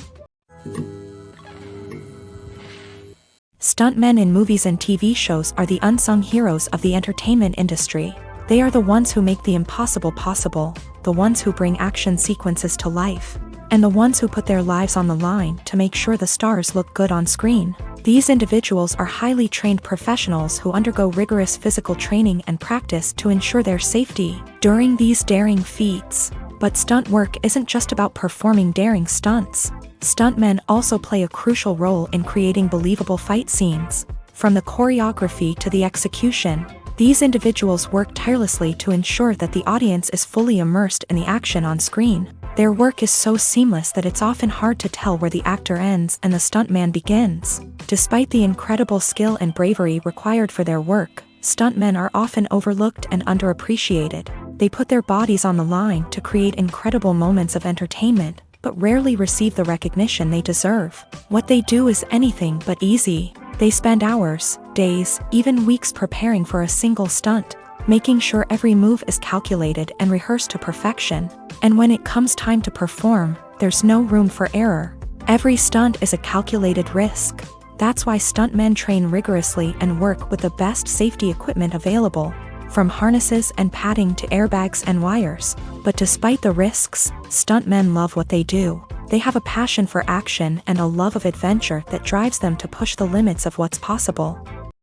Stuntmen in movies and TV shows are the unsung heroes of the entertainment industry. They are the ones who make the impossible possible, the ones who bring action sequences to life, and the ones who put their lives on the line to make sure the stars look good on screen. These individuals are highly trained professionals who undergo rigorous physical training and practice to ensure their safety. During these daring feats, But stunt work isn't just about performing daring stunts. Stuntmen also play a crucial role in creating believable fight scenes. From the choreography to the execution, these individuals work tirelessly to ensure that the audience is fully immersed in the action on screen. Their work is so seamless that it's often hard to tell where the actor ends and the stuntman begins. Despite the incredible skill and bravery required for their work, stuntmen are often overlooked and underappreciated. They put their bodies on the line to create incredible moments of entertainment, but rarely receive the recognition they deserve. What they do is anything but easy. They spend hours, days, even weeks preparing for a single stunt, making sure every move is calculated and rehearsed to perfection. And when it comes time to perform, there's no room for error. Every stunt is a calculated risk. That's why stuntmen train rigorously and work with the best safety equipment available, from harnesses and padding to airbags and wires. But despite the risks, stuntmen love what they do. They have a passion for action and a love of adventure that drives them to push the limits of what's possible.